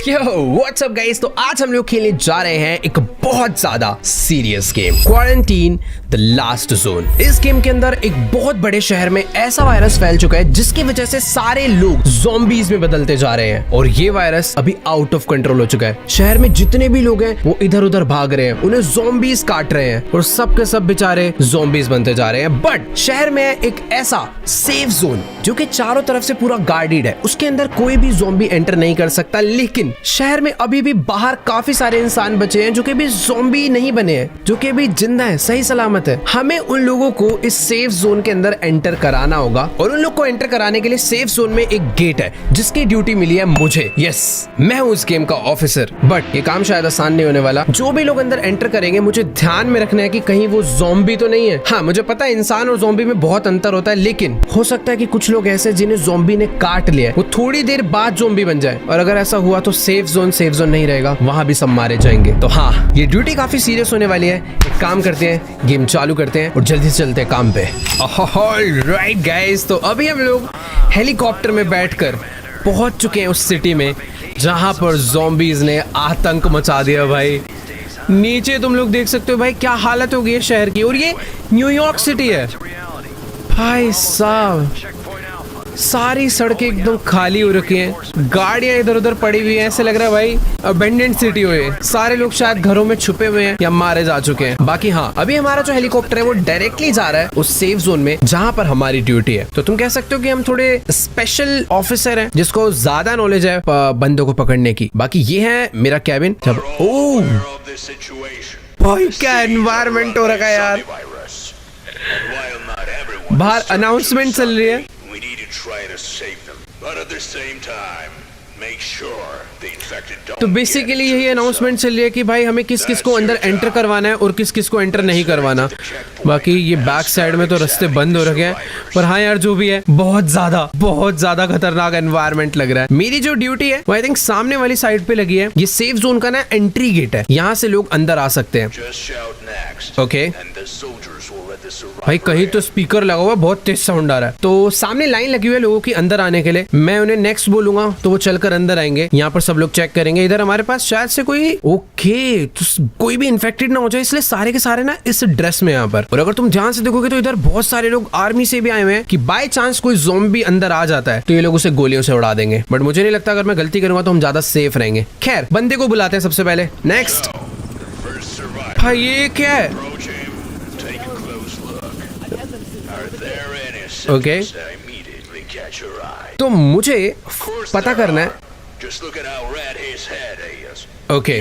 Yo what's up guys, तो आज हम लोग खेलने जा रहे हैं एक बहुत ज्यादा serious game, quarantine the last zone. इस गेम के अंदर एक बहुत बड़े शहर में ऐसा वायरस फैल चुका है जिसकी वजह से सारे लोग ज़ॉम्बीज़ में बदलते जा रहे हैं और ये वायरस अभी आउट ऑफ कंट्रोल हो चुका है। शहर में जितने भी लोग हैं वो इधर उधर भाग रहे हैं, उन्हें ज़ॉम्बीज़ काट रहे हैं और सब के सब बेचारे ज़ॉम्बीज़ बनते जा रहे हैं। बट शहर में एक ऐसा सेफ जोन जो कि चारों तरफ से पूरा गार्डेड है, उसके अंदर कोई भी ज़ॉम्बी एंटर नहीं कर सकता। लेकिन शहर में अभी भी बाहर काफी सारे इंसान बचे हैं जो कि भी ज़ॉम्बी नहीं बने हैं, जो कि भी जिंदा है, सही सलामत है। हमें उन लोगों को इस सेफ जोन के अंदर एंटर कराना होगा और उन लोग को एंटर कराने के लिए सेफ जोन में एक गेट है जिसकी ड्यूटी मिली है मुझे। यस, मैं हूँ इस गेम का ऑफिसर। बट ये काम शायद आसान नहीं होने वाला। जो भी लोग अंदर एंटर करेंगे मुझे ध्यान में रखना है कि कहीं वो ज़ॉम्बी तो नहीं है। हाँ, मुझे पता है इंसान और ज़ॉम्बी में बहुत अंतर होता है, लेकिन हो सकता है कि कुछ लोग ऐसे जिन्हें ज़ॉम्बी ने काट लिया है वो थोड़ी देर बाद ज़ॉम्बी बन जाए, और अगर ऐसा हुआ तो सेफ जोन नहीं रहेगा, वहां भी सब मारे जाएंगे। तो हाँ, ये ड्यूटी काफी सीरियस होने वाली है। एक काम करते हैं, गेम चालू करते हैं और जल्दी से चलते हैं काम पे। ऑलराइट गाइस, तो अभी हम लोग हेलीकॉप्टर में बैठकर पहुंच चुके हैं उस सिटी में जहां पर ज़ॉम्बीज़ ने आतंक मचा दिया भाई। नीचे तुम लोग देख सकते हो भाई क्या हालत हो गई है शहर की, और ये न्यूयॉर्क सिटी है भाई साहब। सारी सड़कें एकदम खाली हो रखी हैं, गाड़ियां इधर उधर पड़ी हुई हैं, ऐसे लग रहा है भाई अबेंडेंट सिटी हो ये। सारे लोग शायद घरों में छुपे हुए हैं या मारे जा चुके हैं। बाकी हाँ, अभी हमारा जो हेलीकॉप्टर है वो डायरेक्टली जा रहा है उस सेफ जोन में जहां पर हमारी ड्यूटी है। तो तुम कह सकते हो कि हम थोड़े स्पेशल ऑफिसर हैं जिसको ज्यादा नॉलेज है बंदों को पकड़ने की। बाकी ये है मेरा कैबिन। जब ओह भाई क्या एनवायरनमेंट हो रखा है यार, बाहर अनाउंसमेंट चल रही है। तो बेसिकली यही अनाउंसमेंट चल रही है कि भाई हमें किस किस को अंदर एंटर करवाना है और किस किस को एंटर नहीं करवाना। बाकी ये बैक साइड में तो रास्ते बंद हो रखे हैं, पर हाँ यार जो भी है बहुत ज्यादा खतरनाक एनवायरनमेंट लग रहा है। मेरी जो ड्यूटी है वो आई थिंक सामने वाली साइड पे लगी है। ये सेफ जोन का ना एंट्री गेट है, यहाँ से लोग अंदर आ सकते हैं। ओके भाई, कहीं तो स्पीकर लगा हुआ, बहुत तेज साउंड आ रहा है। तो सामने लाइन लगी हुई है लोगों की अंदर आने के लिए। मैं उन्हें नेक्स्ट बोलूंगा तो वो चलकर अंदर आएंगे। यहाँ पर सब लोग चेक करेंगे। इधर हमारे पास शायद से कोई तो कोई भी इन्फेक्टेड ना हो जाए, इसलिए सारे के सारे ना इस ड्रेस में यहाँ पर। और अगर तुम ध्यान से देखोगे तो इधर बहुत सारे लोग आर्मी से भी आए हुए हैं कि बाय चांस कोई ज़ॉम्बी अंदर आ जाता है तो ये लोग उसे गोलियों से उड़ा देंगे। बट मुझे नहीं लगता, अगर मैं गलती करूंगा तो हम ज्यादा सेफ रहेंगे। खैर, बंदे को बुलाते हैं सबसे पहले। नेक्स्ट भाई ये क्या है? ओके, तो मुझे पता करना है। ओके,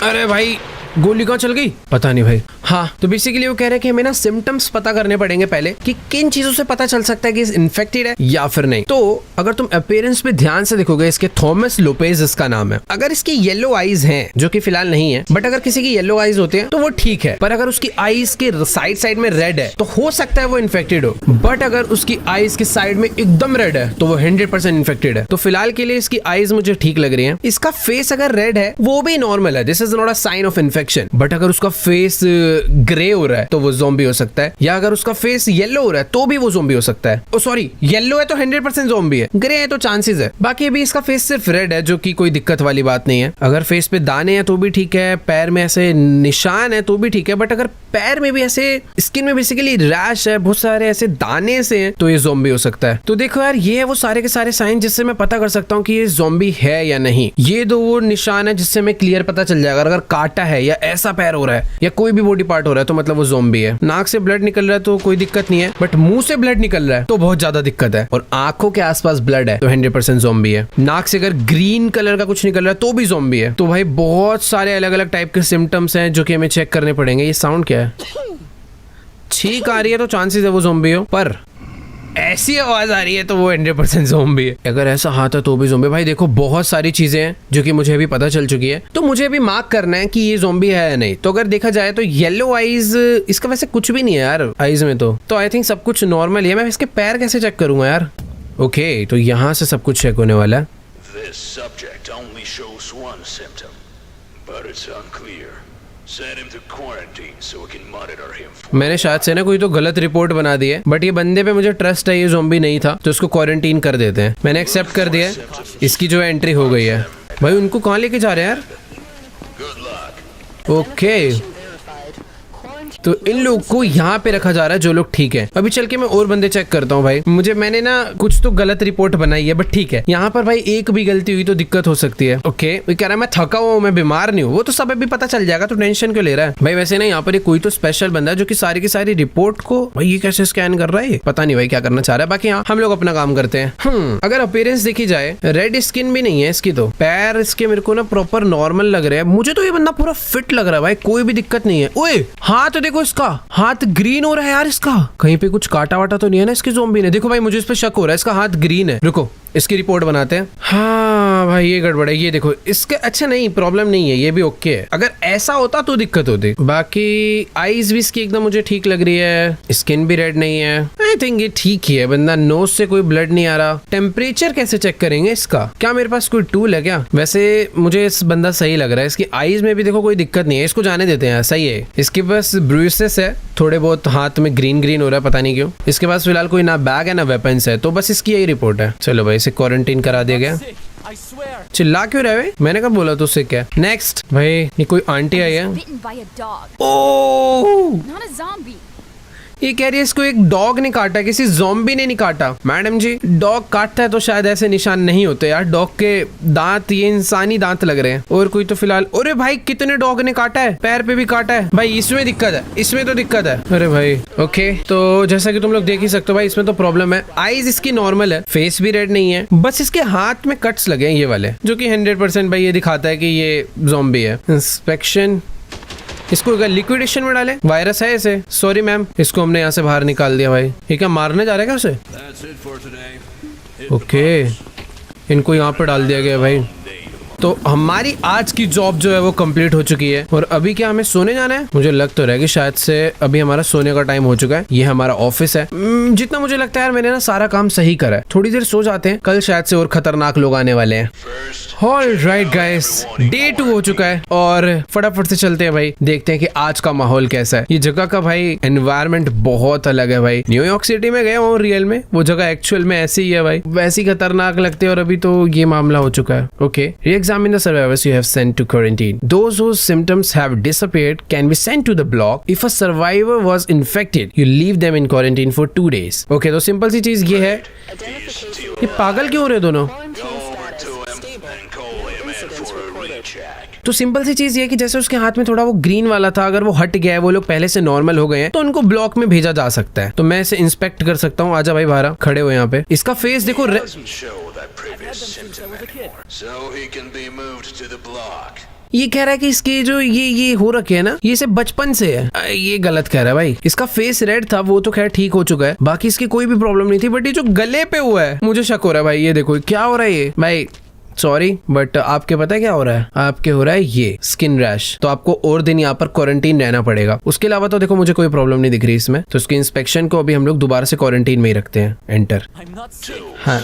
अरे भाई गोली कहाँ चल गई पता नहीं भाई। हाँ, तो बेसिकली वो कह रहे हैं कि हमें ना सिम्टम्स पता करने पड़ेंगे पहले कि किन चीजों से पता चल सकता है कि इन्फेक्टेड है या फिर नहीं। तो अगर तुम अपीयरेंस पे ध्यान से देखोगे, इसके थॉमस लोपेज इसका नाम है। अगर इसकी येलो आईज हैं, जो कि फिलहाल नहीं है, बट अगर किसी की येलो आईज होते हैं तो वो ठीक है। पर अगर उसकी आईज के साइड में रेड है तो हो सकता है वो इन्फेक्टेड हो। बट अगर उसकी आईज के साइड में एकदम रेड है तो वो 100% इन्फेक्टेड है। तो फिलहाल के लिए इसकी आईज मुझे ठीक लग रही है। इसका फेस अगर रेड है वो भी नॉर्मल है, this is not a sign of infection. But अगर उसका फेस ग्रे हो रहा है तो वो ज़ॉम्बी हो सकता है, या अगर उसका फेस येलो हो रहा है तो भी वो ज़ॉम्बी हो सकता है। ओ सॉरी, येलो है तो 100% ज़ॉम्बी है, ग्रे है तो चांसेस है। बाकी अभी इसका फेस सिर्फ रेड है, जो कि कोई दिक्कत वाली बात नहीं है। अगर फेस पे दाने हैं तो भी ठीक है, पैर में ऐसे निशान है तो भी ठीक है। बट अगर पैर में भी ऐसे स्किन में बेसिकली रैश है, बहुत सारे ऐसे दाने से हैं, तो ये ज़ॉम्बी हो सकता है। तो देखो यार, ये है वो सारे के सारे साइन जिससे मैं पता कर सकता हूँ कि ये ज़ॉम्बी है या नहीं। ये दो वो निशान है जिससे मैं क्लियर पता चल जाएगा। अगर काटा है या ऐसा पैर हो रहा है या कोई भी बॉडी पार्ट हो रहा है तो मतलब वो ज़ॉम्बी है। नाक से ब्लड निकल रहा है तो कोई दिक्कत नहीं है, बट मुंह से ब्लड निकल रहा है तो बहुत ज्यादा दिक्कत है। और आंखों के आसपास ब्लड है तो 100% ज़ॉम्बी है। नाक से अगर ग्रीन कलर का कुछ निकल रहा है तो भी ज़ॉम्बी है। तो भाई बहुत सारे अलग अलग टाइप के सिम्टम्स हैं जो कि हमें चेक करने पड़ेंगे। ये साउंड क्या है? छींक आ रही है तो चांसेस है वो ज़ॉम्बी हो, पर ऐसी आवाज आ रही है तो वो 100% ज़ॉम्बी है। अगर ऐसा हाथ है तो भी ज़ॉम्बी। भाई देखो, बहुत सारी चीजें हैं जो कि मुझे अभी पता चल चुकी है, तो मुझे अभी मार्क करना है कि ये ज़ॉम्बी है या नहीं। तो अगर देखा जाए तो येलो आईज, इसका वैसे कुछ भी नहीं है यार आईज में, तो आई थिंक सब कुछ नॉर्मल है। मैं इसके पैर कैसे चेक करूंगा यार? ओके, तो यहाँ से सब कुछ चेक होने वाला है। Send him to quarantine so we can monitor him. मैंने शायद से ना कोई तो गलत रिपोर्ट बना दी है, बट ये बंदे पे मुझे ट्रस्ट है, ये ज़ॉम्बी नहीं था, तो इसको क्वारंटीन कर देते हैं। मैंने एक्सेप्ट कर दिया है, इसकी जो है एंट्री हो गई है। भाई उनको कहाँ लेके जा रहे हैं यार? Good luck. ओके तो इन लोग को यहाँ पे रखा जा रहा है जो लोग ठीक है। अभी चल के मैं और बंदे चेक करता हूँ भाई। मैंने ना कुछ तो गलत रिपोर्ट बनाई है, बट ठीक है, यहाँ पर भाई एक भी गलती हुई तो दिक्कत हो सकती है। ओके वो कह रहा है मैं थका हुआ हूँ, मैं बीमार नहीं हूँ, वो तो सब अभी पता चल जाएगा, तो टेंशन क्यों ले रहा है भाई। वैसे ना यहाँ पर कोई तो स्पेशल बंदा है जो कि सारी की सारी रिपोर्ट को भाई ये कैसे स्कैन कर रहा है, पता नहीं भाई क्या करना चाह रहा है। बाकी हाँ हम लोग अपना काम करते हैं। अगर अपीयरेंस देखी जाए, रेड स्किन भी नहीं है इसकी, तो पैर इसके मेरे को ना प्रॉपर नॉर्मल लग रहे हैं। मुझे तो ये बंदा पूरा फिट लग रहा है भाई, कोई भी दिक्कत नहीं है। ओए हाथ देखो, इसका हाथ ग्रीन हो रहा है यार। इसका कहीं पे कुछ काटा वाटा तो नहीं है ना इसके ज़ॉम्बी ने? देखो भाई मुझे इस पे शक हो रहा है, इसका हाथ ग्रीन है। रुको इसकी रिपोर्ट बनाते हैं। हाँ भाई ये गड़बड़ है, ये देखो इसके, अच्छा नहीं प्रॉब्लम नहीं है, ये भी ओके है। अगर ऐसा होता तो दिक्कत होती। बाकी आईज भी इसकी एकदम मुझे ठीक लग रही है, स्किन भी रेड नहीं है। आई थिंक ये ठीक ही है बंदा, नोज से कोई ब्लड नहीं आ रहा। टेम्परेचर कैसे चेक करेंगे इसका? क्या मेरे पास कोई टूल है क्या? वैसे मुझे इस बंदा सही लग रहा है, इसकी आईज में भी देखो कोई दिक्कत नहीं है, इसको जाने देते हैं, सही है। इसके पास ब्रूसेस है, थोड़े बहुत हाथ में ग्रीन ग्रीन हो रहा है, पता नहीं क्यों। इसके पास फिलहाल कोई ना बैग है ना वेपन्स है, तो बस इसकी यही रिपोर्ट है। चलो भाई इसे क्वारंटीन करा दिया गया। चिल्ला क्यों रहे? मैंने कब बोला तो उससे क्या? नेक्स्ट भाई ये कोई आंटी आई है। ओह ये कह रही है इसको एक डॉग ने काटा, किसी ज़ॉम्बी ने नहीं काटा। मैडम जी डॉग काटता है तो शायद ऐसे निशान नहीं होते यार, डॉग के दांत ये इंसानी दांत लग रहे हैं। और कोई तो फिलहाल, अरे भाई कितने डॉग ने काटा है, पैर पे भी काटा है भाई, इसमें दिक्कत है, इसमें तो दिक्कत है। अरे भाई ओके तो जैसा कि तुम लोग देख ही सकते हो भाई इसमें तो प्रॉब्लम है। आईज इसकी नॉर्मल है, फेस भी रेड नहीं है, बस इसके हाथ में कट्स लगे हैं ये वाले, जो कि 100% भाई ये दिखाता है कि ये ज़ॉम्बी है। इंस्पेक्शन, इसको अगर लिक्विडेशन में डाले, वायरस है इसे। सॉरी मैम, इसको हमने यहाँ से बाहर निकाल दिया भाई। ये क्या मारने जा रहा है क्या उसे? ओके इनको यहाँ पे डाल दिया गया भाई। तो हमारी आज की जॉब जो है वो कंप्लीट हो चुकी है, और अभी क्या हमें सोने जाना है? मुझे लग तो रहा है कि शायद से अभी हमारा सोने का टाइम हो चुका है। ये हमारा ऑफिस है। जितना मुझे लगता है यार मैंने ना सारा काम सही करा है, थोड़ी देर सो जाते हैं, कल शायद से और खतरनाक लोग आने वाले हैं। ऑलराइट गाइस, डे 2 हो चुका है और फटाफट से चलते हैं भाई, देखते हैं कि आज का माहौल कैसा है। ये जगह का भाई एनवायरनमेंट बहुत अलग है भाई। न्यूयॉर्क सिटी में गया हूँ रियल में, वो जगह एक्चुअल में ऐसी ही है भाई, वैसी खतरनाक लगती है। और अभी तो ये मामला हो चुका है। Okay Examine the survivors you have sent to quarantine. Those whose symptoms have disappeared can be sent to the block. If a survivor was infected, you leave them in quarantine for 2 days. Okay, तो simple सी चीज ये है। ये पागल क्यों हो रहे दोनों? तो सिंपल सी चीज ये कि जैसे उसके हाथ में थोड़ा वो ग्रीन वाला था, अगर वो हट गया है, वो लोग पहले से नॉर्मल हो गए हैं, तो उनको ब्लॉक में भेजा जा सकता है। तो मैं इसे इंस्पेक्ट कर सकता हूँ। आजा भाई बाहर खड़े हो यहाँ पे। इसका फेस देखो ये कह रहा है कि इसके जो ये हो रखे है ना, ये से बचपन से है। ये गलत कह रहा है भाई। इसका फेस रेड था, वो तो खैर ठीक हो चुका है, बाकी इसकी कोई भी प्रॉब्लम नहीं थी, बट ये जो गले पे हुआ है मुझे शक हो रहा है भाई। ये देखो क्या हो रहा है ये भाई, सॉरी बट आपके पता है क्या हो रहा है? आपके हो रहा है ये स्किन रैश, तो आपको और दिन यहाँ पर क्वारंटीन रहना पड़ेगा। उसके अलावा तो देखो मुझे कोई प्रॉब्लम नहीं दिख रही इसमें, तो उसकी इंस्पेक्शन को अभी हम लोग दोबारा से क्वारंटीन में ही रखते हैं। एंटर। हाँ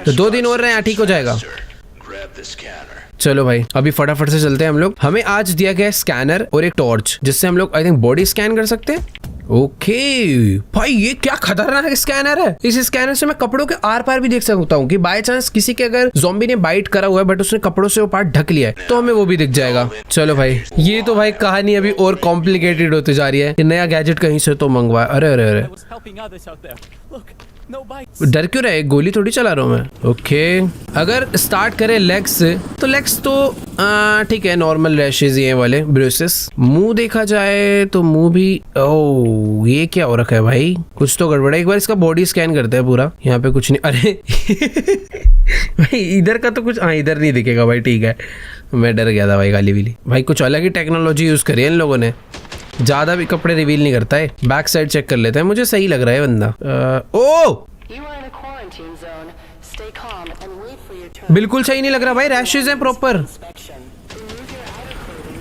तो 2 दिन और रहे, ठीक हो जाएगा। चलो भाई अभी फटाफट से चलते हैं हम लोग। हमें आज दिया गया स्कैनर और एक टॉर्च, जिससे हम लोग आई थिंक बॉडी स्कैन कर सकते हैं। ओके भाई ये क्या खतरनाक स्कैनर है। इस स्कैनर से मैं कपड़ों के आर पार भी देख सकता हूँ कि बाय चांस किसी के अगर ज़ॉम्बी ने बाइट करा हुआ है बट उसने कपड़ों से वो पार्ट ढक लिया है, तो हमें वो भी दिख जाएगा। चलो भाई ये तो भाई कहानी अभी और कॉम्प्लिकेटेड होती जा रही है। नया गैजेट कहीं से तो मंगवाया। अरे अरे अरे डर क्यों रहे, गोली थोड़ी चला रहा हूँ मैं। ओके अगर स्टार्ट करें लेग्स से, तो लेग्स तो ठीक है, नॉर्मल रैशेज ये वाले ब्रूसेस। मुंह देखा जाए तो मुंह भी, ओह ये क्या हो रखा है भाई, कुछ तो गड़बड़ है। एक बार इसका बॉडी स्कैन करते हैं पूरा। यहाँ पे कुछ नहीं, अरे भाई इधर का तो कुछ, हाँ इधर नहीं दिखेगा भाई, ठीक है। मैं डर गया था भाई, गाली विली भाई। कुछ अलग ही टेक्नोलॉजी यूज करी है इन लोगों ने, ज्यादा भी कपड़े रिवील नहीं करता है। बैक साइड चेक कर लेते हैं, मुझे सही लग रहा है बंदा। बिल्कुल सही नहीं लग रहा भाई, रैशेज हैं प्रॉपर।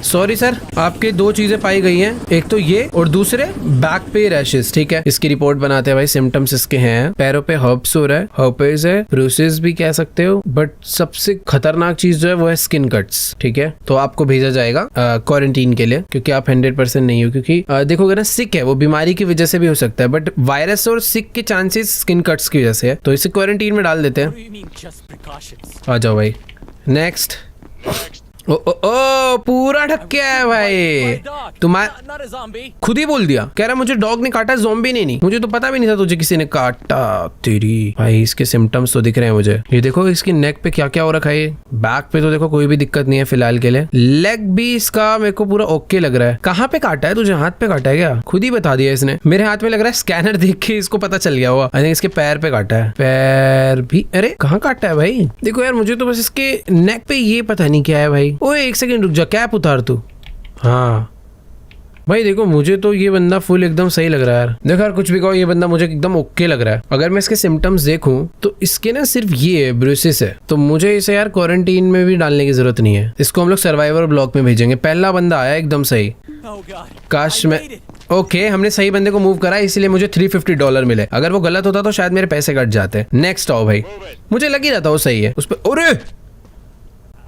सॉरी सर, आपके 2 चीजें पाई गई हैं, एक तो ये और दूसरे बैक पे रैशेस। ठीक है, इसकी रिपोर्ट बनाते हैं भाई। सिम्टम्स इसके हैं, पैरों पे हर्ब्स हो रहा है, हर्पेस है, ब्रूसेस भी कह सकते हो, बट सबसे खतरनाक चीज जो है वो है स्किन कट्स। ठीक है, तो आपको भेजा जाएगा क्वारंटीन के लिए, क्योंकि आप 100% नहीं हो। क्योंकि देखोगे ना, सिक है वो, बीमारी की वजह से भी हो सकता है, बट वायरस और सिक के चांसेस स्किन कट्स की वजह से है, तो इसे क्वारंटीन में डाल देते हैं। आ जाओ भाई, नेक्स्ट। ओ ओ ओ, पूरा ढक के आया भाई। तुम्हारा खुद ही बोल दिया, कह रहा मुझे डॉग ने काटा, ज़ॉम्बी ने नहीं। मुझे तो पता भी नहीं था तुझे किसी ने काटा। तेरी भाई, इसके सिम्टम्स तो दिख रहे हैं मुझे। ये देखो इसकी नेक पे क्या क्या हो रखा है। बैक पे तो देखो कोई भी दिक्कत नहीं है फिलहाल के लिए। लेग भी इसका मेरे को पूरा ओके लग रहा है। कहाँ पे काटा है तुझे? हाथ पे काटा है क्या? खुद ही बता दिया इसने। मेरे हाथ में लग रहा है स्कैनर देख के इसको पता चल गया हुआ। आई थिंक इसके पैर पे काटा है। पैर भी, अरे कहाँ काटा है भाई? देखो यार, मुझे तो बस इसके नेक पे ये पता नहीं क्या है भाई। ओए एक सेकंड रुक जा, कैप उतार तू। हाँ भाई देखो, मुझे तो ये बंदा फुल एकदम सही लग रहा है यार। देखो यार, कुछ भी कहो, ये बंदा मुझे एकदम ओके लग रहा है। अगर मैं इसके सिम्टम्स देखूं तो इसके ना सिर्फ ये है, ब्रूसिस है, तो मुझे इसे यार क्वारंटीन में भी डालने की जरूरत नहीं है। इसको हम लोग सर्वाइवर ब्लॉक में भेजेंगे। पहला बंदा आया एकदम सही। काश मैं ओके, हमने सही बंदे को मूव करा, इसलिए मुझे $350 मिले। अगर वो गलत होता तो शायद मेरे पैसे कट जाते। नेक्स्ट आओ भाई, मुझे लग ही रहा था वो सही है। उस पर अरे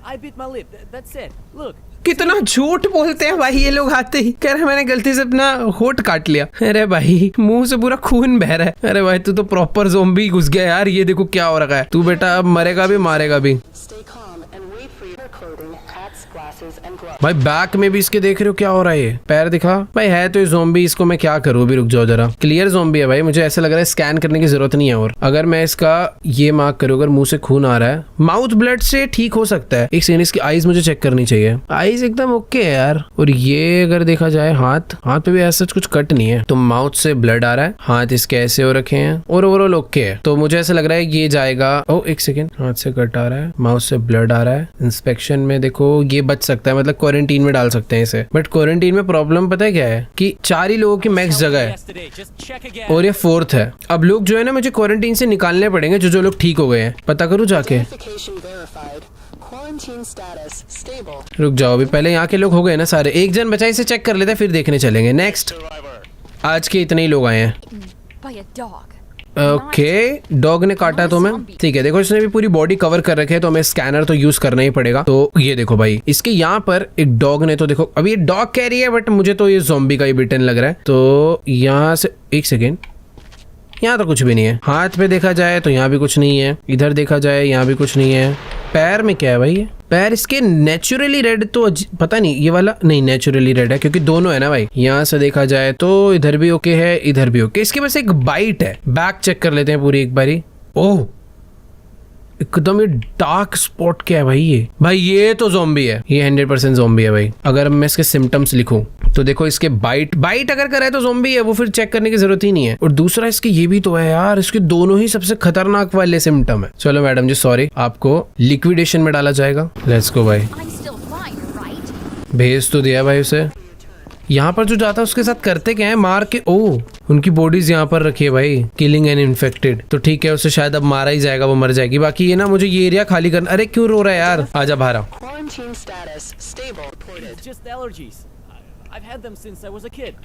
I bit my lip. That's it. Look. कितना झूठ बोलते हैं भाई ये लोग आते ही। कह रहे मैंने गलती से अपना होठ काट लिया। अरे भाई, मुंह से पूरा खून बह रहा है। अरे भाई, तू तो प्रॉपर ज़ॉम्बी घुस गया यार। ये देखो क्या हो रखा है। तू बेटा अब मरेगा भी मारेगा भी। भाई बैक में भी इसके देख रहे हो क्या हो रहा है? ये पैर दिखा भाई, है तो ये ज़ॉम्बी। इसको मैं क्या करूँ? अभी रुक जाओ जरा। क्लियर ज़ॉम्बी है भाई, मुझे ऐसा लग रहा है स्कैन करने की जरूरत नहीं है। और अगर मैं इसका ये मार्क करूँ, अगर मुंह से खून आ रहा है, माउथ ब्लड से ठीक हो सकता है। एक सेकंड, इसकी आईज मुझे चेक करनी चाहिए। आईज एकदम ओके है यार। और ये अगर देखा जाए, हाथ पे भी ऐसा कुछ कट नहीं है, तो माउथ से ब्लड आ रहा है। हाथ इसके ऐसे हो रखे हैं और ओवरऑल ओके है। तो मुझे ऐसा लग रहा है ये जाएगा। ओ एक सेकेंड, हाथ से कट आ रहा है, माउथ से ब्लड आ रहा है। इंस्पेक्शन में देखो ये बच सकता है, मतलब क्वारंटीन में डाल सकते हैं इसे। बट क्वारंटीन में प्रॉब्लम पता है क्या है, कि 4 ही लोगों की मैक्स जगह है और ये 4th है। अब लोग जो है ना, मुझे क्वारंटीन से निकालने पड़ेंगे, जो लोग ठीक हो गए हैं। पता करूँ जाके? रुक जाओ, अभी पहले यहाँ के लोग हो गए ना सारे। एक जन बचा, इसे चेक कर लेते हैं, फिर देखने चलेंगे। नेक्स्ट, आज के इतने ही लोग आए हैं। ओके, डॉग ने काटा तो मैं, ठीक है। देखो इसने भी पूरी बॉडी कवर कर रखे है, तो हमें स्कैनर तो यूज करना ही पड़ेगा। तो ये देखो भाई, इसके यहाँ पर एक डॉग ने, तो देखो अभी ये डॉग कह रही है, बट मुझे तो ये ज़ॉम्बी का ही बिटन लग रहा है। तो यहाँ से एक सेकेंड, यहाँ तो कुछ भी नहीं है। हाथ पे देखा जाए तो यहाँ भी कुछ नहीं है, इधर देखा जाए यहाँ भी कुछ नहीं है। पैर में क्या है भाई? ये पैर इसके नेचुरली रेड, तो पता नहीं ये वाला नहीं नेचुरली रेड है, क्योंकि दोनों है ना भाई। यहाँ से देखा जाए तो इधर भी ओके है, इधर भी ओके। इसके पास एक बाइट है। बैक चेक कर लेते हैं पूरी एक बारी। ओह, एकदम ये डार्क स्पॉट क्या है भाई? ये भाई ये तो ज़ॉम्बी है, ये 100% ज़ॉम्बी है भाई। अगर मैं इसके सिम्टम्स लिखूं तो देखो, इसके बाइट अगर करे तो ज़ॉम्बी है, वो फिर चेक करने की जरूरत ही नहीं है। और दूसरा इसके ये भी तो है यार, इसके दोनों ही सबसे खतरनाक वाले सिम्टम है। चलो मैडम जी सॉरी, आपको लिक्विडेशन में डाला जाएगा। लेट्स गो भाई, भेज तो दिया भाई उसे। यहाँ पर जो जाता है उसके साथ करते क्या है, मार के। ओ, उनकी बॉडीज यहाँ पर रखी है भाई, किलिंग एन इन्फेक्टेड। तो ठीक है, उसे शायद अब मारा ही जाएगा, वो मर जाएगी। बाकी ये ना, मुझे ये एरिया खाली करना। अरे क्यों रो रहा है यार? आजा बाहर आ।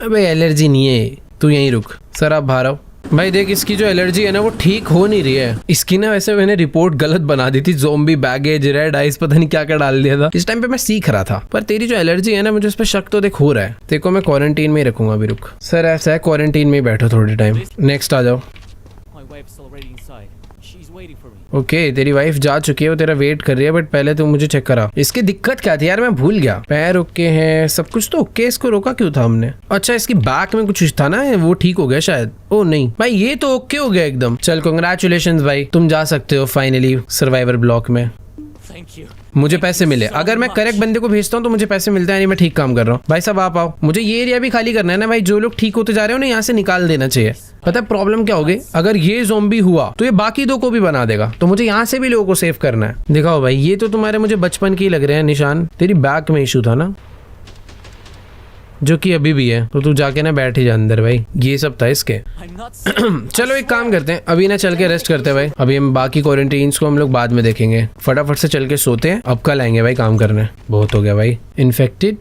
अबे एलर्जी नहीं है, तू यहीं रुक। सर आप बाहर आओ। भाई देख, इसकी जो एलर्जी है ना, वो ठीक हो नहीं रही है। इसकी ना वैसे मैंने रिपोर्ट गलत बना दी थी, ज़ॉम्बी, बैगेज, रेड आइस, पता नहीं क्या क्या डाल दिया था। इस टाइम पे मैं सीख रहा था। पर तेरी जो एलर्जी है ना, मुझे उस पर शक तो देख हो रहा है। देखो मैं क्वारंटीन में ही रखूंगा अभी। रुक सर, ऐसा है क्वारंटीन में ही बैठो थोड़े टाइम। नेक्स्ट आ जाओ। ओके, तेरी वाइफ जा चुकी है, वो तेरा वेट कर रही है, बट पहले तू मुझे चेक करा। इसकी दिक्कत क्या थी यार, मैं भूल गया। पैर ओके हैं, सब कुछ तो ओके। इसको रोका क्यों था हमने? अच्छा, इसकी बैक में कुछ था ना, वो ठीक हो गया शायद। ओ नहीं भाई, ये तो ओके हो गया एकदम। चल कांग्रेचुलेशंस भाई, तुम जा सकते हो फाइनली सर्वाइवर ब्लॉक में। मुझे पैसे मिले। अगर मैं करेक्ट बंदे को भेजता हूँ तो मुझे पैसे मिलते हैं, नहीं मैं ठीक काम कर रहा हूँ। भाई साहब आप आओ, मुझे ये एरिया भी खाली करना है ना भाई। जो लोग ठीक होते जा रहे हो ना, यहाँ से निकाल देना चाहिए। पता है प्रॉब्लम क्या होगी? अगर ये ज़ॉम्बी हुआ तो ये बाकी 2 को भी बना देगा, तो मुझे यहाँ से भी लोगों को सेव करना है। दिखाओ भाई, ये तो तुम्हारे मुझे बचपन के ही लग रहे हैं निशान। तेरी बैक में इशू था ना, जो कि अभी भी है, तो तू जाके ना बैठ ही जा अंदर भाई। ये सब था इसके। चलो एक काम करते हैं, अभी ना चल के रेस्ट करते हैं भाई। अभी हम बाकी क्वारंटीन्स को हम लोग बाद में देखेंगे। फटाफट से चल के सोते हैं, अब कल आएंगे भाई काम करने। बहुत हो गया भाई। इन्फेक्टेड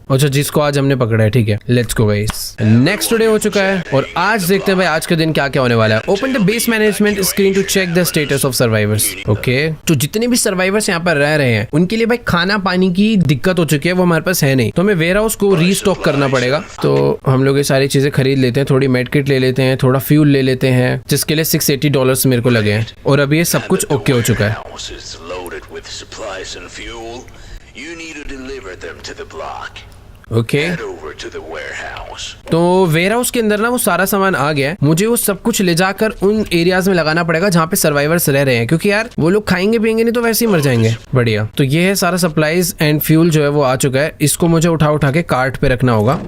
अच्छा, जिसको आज हमने पकड़ा है, ठीक है। Let's go guys, next day हो चुका है और आज देखते हैं भाई आज के दिन क्या क्या होने वाला है। Open the base management screen to check the status of survivors. Okay, तो जितने भी सर्वाइवर्स यहाँ पर रह रहे हैं उनके लिए भाई खाना पानी की दिक्कत हो चुकी है, वो हमारे पास है नहीं, तो हमें वेयर हाउस को रीस्टॉक करना पड़ेगा। तो हम लोग ये सारी चीजें खरीद लेते हैं, थोड़ी मेडकिट ले लेते हैं, थोड़ा फ्यूल ले लेते हैं, जिसके लिए $680 मेरे को लगे हैं। और अभी ये सब कुछ ओके हो चुका है। House is loaded with supplies and fuel. You need to deliver them to the block. Okay, Head over to the warehouse. तो वेयर हाउस के अंदर ना वो सारा सामान आ गया है। मुझे वो सब कुछ ले जाकर उन एरियाज में लगाना पड़ेगा जहाँ पे सर्वाइवर्स रह रहे हैं, क्योंकि यार वो लोग खाएंगे पिएंगे नहीं तो वैसे ही मर जाएंगे। बढ़िया, तो ये है सारा सप्लाईज एंड फ्यूल जो है वो आ चुका है। इसको मुझे उठा उठा के कार्ट पे रखना होगा।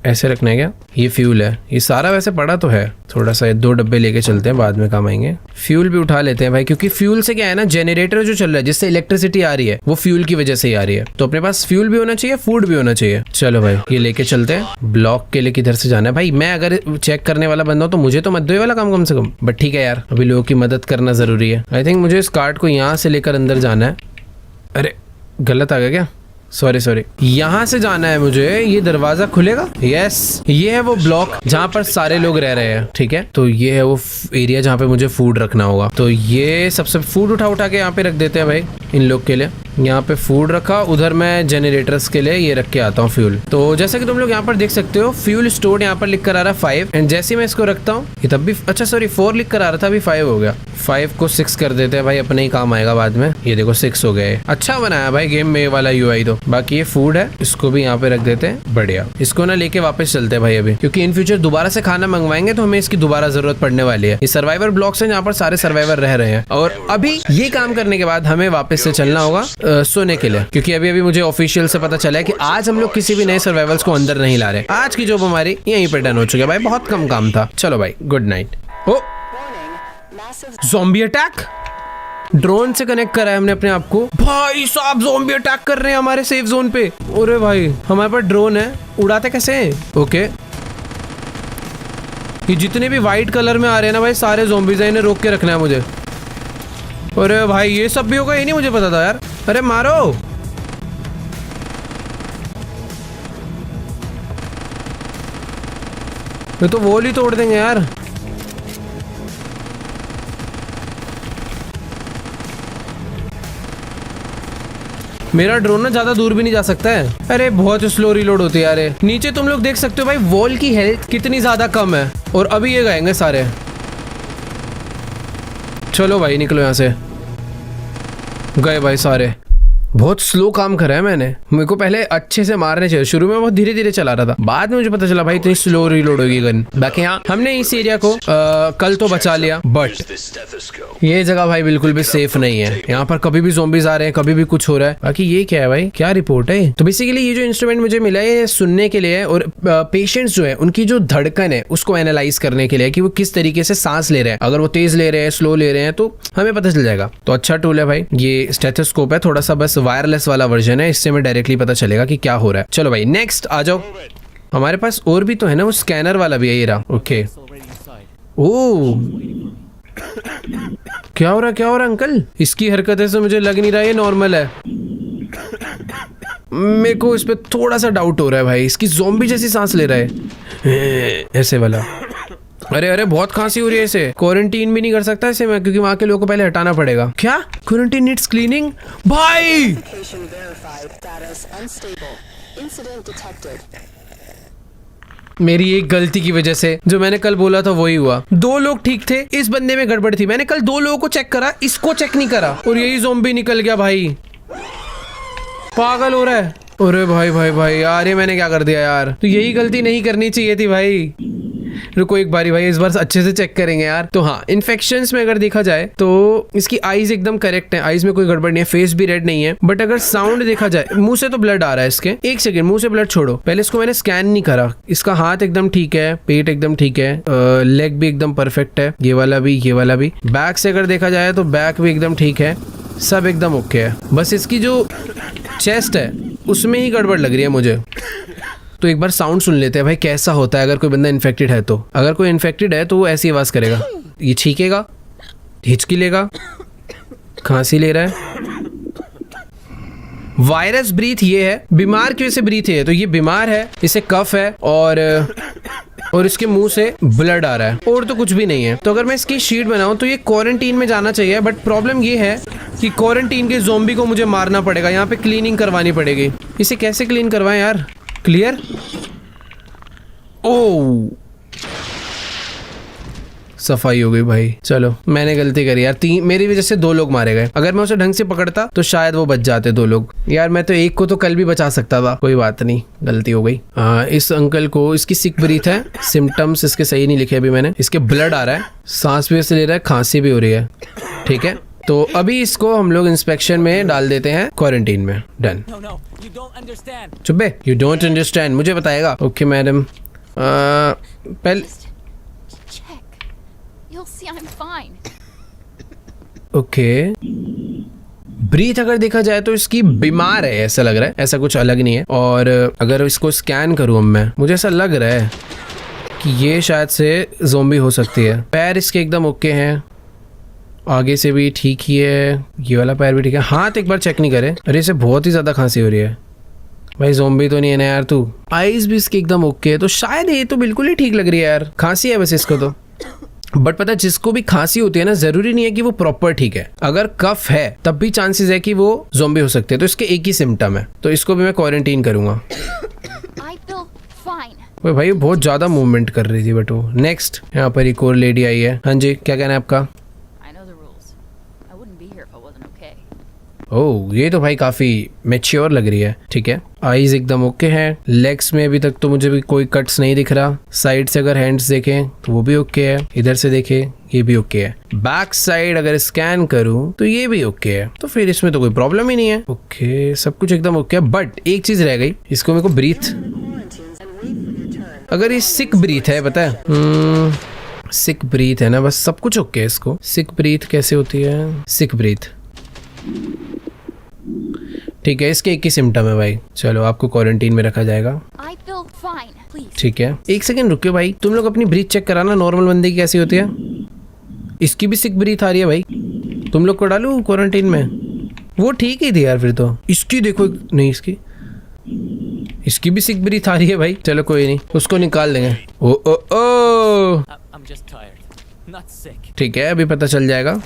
ऐसे रखना है क्या? ये फ्यूल है, ये सारा वैसे पड़ा तो है, थोड़ा सा 2 डब्बे लेके चलते हैं, बाद में काम आएंगे। फ्यूल भी उठा लेते हैं भाई, क्योंकि फ्यूल से क्या है ना, जनरेटर जो चल रहा है जिससे इलेक्ट्रिसिटी आ रही है वो फ्यूल की वजह से ही आ रही है। तो अपने पास फ्यूल भी होना चाहिए, फूड भी होना चाहिए। चलो भाई, ये लेके चलते हैं। ब्लॉक के लिए किधर से जाना है भाई? मैं अगर चेक करने वाला बंदा हूं तो मुझे तो मत दो ये वाला काम कम से कम, बट ठीक है यार, अभी लोगों की मदद करना जरूरी है। आई थिंक मुझे इस कार्ट को यहाँ से लेकर अंदर जाना है। अरे गलत आ गया क्या? सॉरी, यहाँ से जाना है मुझे। ये दरवाजा खुलेगा? यस, ये है वो ब्लॉक जहाँ पर सारे लोग रह रहे हैं, ठीक है। तो ये है वो एरिया जहाँ पे मुझे फूड रखना होगा। तो ये सबसे फूड उठा के यहाँ पे रख देते हैं भाई इन लोग के लिए। यहाँ पे फूड रखा, उधर मैं जनरेटर्स के लिए ये रख के आता हूँ फ्यूल। तो जैसा कि तुम लोग यहाँ पर देख सकते हो, फ्यूल स्टोर यहाँ पर लिख कर आ रहा है 5, एंड जैसे मैं इसको रखता हूँ ये तब भी, अच्छा सॉरी 4 लिख कर आ रहा था, अभी 5 हो गया। 5 को 6 कर देते हैं भाई, अपने ही काम आएगा बाद में। ये देखो 6 हो गए। अच्छा बनाया भाई गेम में वाला UI तो। बाकी ये फूड है, इसको भी यहाँ पे रख देते हैं। बढ़िया, इसको ना लेके वापस चलते हैं भाई अभी, क्योंकि इन फ्यूचर दोबारा से खाना मंगवाएंगे तो हमें इसकी दोबारा जरूरत पड़ने वाली है। ये सर्वाइवर ब्लॉक्स हैं जहाँ पर सारे सर्वाइवर रह रहे हैं, और अभी ये काम करने के बाद हमें वापस से चलना होगा सोने के लिए, क्योंकि अभी मुझे ऑफिशियल से पता चला है कि आज हम लोग किसी भी नए सर्वाइवल्स को अंदर नहीं ला रहे। आज की जॉब हमारी यहीं पर डन हो चुकी है भाई, बहुत कम काम था। चलो भाई, गुड नाइट। ओ, ज़ॉम्बी अटैक! ड्रोन से कनेक्ट करा है हमने अपने आप को। भाई साहब ज़ॉम्बी अटैक कर रहे हैं हमारे सेफ जोन पे। अरे भाई, हमारे पास ड्रोन है, उड़ाते कैसे हैं? ओके, ये जितने भी वाइट कलर में आ रहे हैं ना भाई, सारे ज़ॉम्बीज़ हैं, इन्हें रोक के रखना है मुझे। अरे भाई, ये सब भी होगा, ये नहीं मुझे पता था यार। अरे मारो! ये तो वॉल ही तोड़ देंगे यार। मेरा ड्रोन ना ज्यादा दूर भी नहीं जा सकता है। अरे बहुत स्लो रिलोड होती है यार। नीचे तुम लोग देख सकते हो भाई, वॉल की हेल्थ कितनी ज्यादा कम है, और अभी ये गएंगे सारे। चलो भाई, निकलो यहाँ से। गए भाई सारे। बहुत स्लो काम करा है मैंने, मेरे को पहले अच्छे से मारने चाहिए। शुरू में बहुत धीरे धीरे चला रहा था, बाद में मुझे पता चला भाई इतनी स्लो रिलोड होगी गन। बाकी यहाँ हमने इस एरिया को कल तो बचा लिया, बट The stethoscope. ये जगह भाई बिल्कुल भी सेफ नहीं है। यहाँ पर कभी भी ज़ॉम्बीज आ रहे हैं, कभी भी कुछ हो रहा है। बाकी ये क्या है भाई, क्या रिपोर्ट है? तो बेसिकली ये जो इंस्ट्रूमेंट मुझे मिला है ये सुनने के लिए, और पेशेंट्स जो है उनकी जो धड़कन है उसको एनालाइज करने के लिए, कि वो किस तरीके से सांस ले रहे हैं। अगर वो तेज ले रहे हैं, स्लो ले रहे हैं, तो हमें पता चल जाएगा। तो अच्छा टूल है भाई। ये स्टेथोस्कोप है, थोड़ा सा बस वायरलेस वाला वर्जन है, इससे हमें डायरेक्टली पता चलेगा कि क्या हो रहा है। चलो भाई, नेक्स्ट आ जाओ। हमारे पास और भी तो है ना, वो स्कैनर वाला भी है ये रहा। ओके, ओ क्या हो रहा है अंकल? इसकी हरकतें से मुझे लग नहीं रहा ये नॉर्मल है। मेरे को इस पे थोड़ा सा डाउट हो रहा है भाई, इसकी ज़ॉम्बी जैसी सांस ले रहा है ऐसे वाला। अरे बहुत खांसी हो रही है इसे। क्वारंटीन भी नहीं कर सकता इसे मैं, क्योंकि वहाँ के लोगों को पहले हटाना पड़ेगा। क्या क्वारंटीन नीड्स क्लीनिंग? भाई मेरी एक गलती की वजह से जो मैंने कल बोला था वही हुआ। 2 लोग ठीक थे, इस बंदे में गड़बड़ थी। मैंने कल 2 लोगों को चेक करा, इसको चेक नहीं करा, और यही ज़ॉम्बी निकल गया भाई। पागल हो रहा है। अरे भाई यार, ये मैंने क्या कर दिया यार। तो यही गलती नहीं करनी चाहिए थी भाई। रुको एक बारी भाई, इस बार अच्छे से चेक करेंगे यार। तो हाँ, इन्फेक्शंस में अगर देखा जाए तो इसकी आईज एकदम करेक्ट है, आईज में कोई गड़बड़ नहीं है, फेस भी रेड नहीं है। बट अगर साउंड देखा जाए, मुंह से तो ब्लड आ रहा है इसके। एक सेकंड, मुंह से ब्लड छोड़ो, पहले इसको मैंने स्कैन नहीं करा। इसका हाथ एकदम ठीक है, पेट एकदम ठीक है, लेग भी एकदम परफेक्ट है, ये वाला भी। बैक से अगर देखा जाए तो बैक भी एकदम ठीक है, सब एकदम ओके है। बस इसकी जो चेस्ट है उसमें ही गड़बड़ लग रही है मुझे। तो एक बार साउंड सुन लेते हैं भाई, कैसा होता है अगर कोई बंदा इन्फेक्टेड है तो। अगर कोई इन्फेक्टेड है तो वो ऐसी आवाज करेगा। ये छींकेगा, हिचकी लेगा, खांसी ले रहा है। वायरस ब्रीथ ये है, बीमार की वजह से ब्रीथ है, तो ये बीमार है, इसे कफ है और इसके मुंह से ब्लड आ रहा है, और तो कुछ भी नहीं है। तो अगर मैं इसकी शीट बनाऊं तो ये क्वारंटीन में जाना चाहिए, बट प्रॉब्लम ये है कि क्वारंटीन के ज़ॉम्बी को मुझे मारना पड़ेगा, यहाँ पे क्लीनिंग करवानी पड़ेगी। इसे कैसे क्लीन करवाएं यार? क्लियर? ओह, सफाई हो गई भाई। चलो, मैंने गलती करी यार, मेरी वजह से 2 लोग मारे गए। अगर मैं उसे ढंग से पकड़ता तो शायद वो बच जाते 2 लोग। यार मैं तो एक को तो कल भी बचा सकता था, कोई बात नहीं, गलती हो गई। इस अंकल को, इसकी सिक ब्रीथ है, सिम्टम्स इसके सही नहीं लिखे अभी मैंने। इसके ब्लड आ रहा है, सांस भी ऐसे ले रहा है, खांसी भी हो रही है। ठीक है, तो अभी इसको हम लोग इंस्पेक्शन में डाल देते हैं, क्वारंटीन में। डन। चुप बे, यू डोंट अंडरस्टैंड, मुझे बताएगा। ओके मैडम, पहले ओके, ब्रीथ अगर देखा जाए तो इसकी बीमार है ऐसा लग रहा है, ऐसा कुछ अलग नहीं है। और अगर इसको स्कैन करूँ अब मैं, मुझे ऐसा लग रहा है कि ये शायद से ज़ॉम्बी हो सकती है। पैर इसके एकदम ओके हैं, आगे से भी ठीक ही है, ये वाला पैर भी ठीक है। हाथ एक बार चेक नहीं करे। अरे इसे बहुत ही ज़्यादा खांसी हो रही है भाई, ज़ॉम्बी तो नहीं है ना यार तू। आईज भी इसकी एकदम ओके है, तो शायद ये तो बिल्कुल ही ठीक लग रही है यार। खांसी है बस इसको तो, बट पता है जिसको भी खांसी होती है ना, जरूरी नहीं है कि वो प्रॉपर ठीक है। अगर कफ है तब भी चांसेस है कि वो ज़ॉम्बी हो सकते हैं। तो इसके एक ही सिम्टम है, तो इसको भी मैं क्वारंटीन करूंगा। भाई बहुत ज्यादा मूवमेंट कर रही थी बट वो। नेक्स्ट, यहाँ पर एक और लेडी आई है। हाँ जी, क्या कहना है आपका? ओह, ये तो भाई काफी मैच्योर लग रही है। ठीक है, आईज एकदम ओके हैं, लेग्स में अभी तक तो मुझे भी कोई कट्स नहीं दिख रहा। साइड से अगर हैंड्स देखें तो वो भी ओके है, इधर से देखें ये भी ओके है। बैक साइड अगर स्कैन करूं तो ये भी ओके है, तो फिर इसमें तो कोई प्रॉब्लम ही नहीं है। ओके, सब कुछ एकदम ओके है, बट एक चीज रह गई, इसको मेरे को ब्रीथ, अगर ये सिक ब्रीथ है, पता है सिक ब्रीथ है ना, बस सब कुछ ओके है इसको। सिक ब्रीथ कैसे होती है? सिक ब्रीथ, ठीक है, इसके एक ही सिम्टम है भाई। चलो, आपको क्वारंटीन में रखा जाएगा। ठीक है, एक सेकंड रुकियो भाई, तुम लोग अपनी ब्रीथ चेक कराना, नॉर्मल बंदे की कैसी होती है। इसकी भी सिक ब्रीथ आ रही है भाई, तुम लोग को डालूं क्वारंटीन में? वो ठीक ही थी यार फिर तो। इसकी देखो, नहीं इसकी भी सिक ब्रीथ आ रही है भाई। चलो कोई नहीं, उसको निकाल देंगे। ओ ओ ओ, ठीक है, अभी पता चल जाएगा।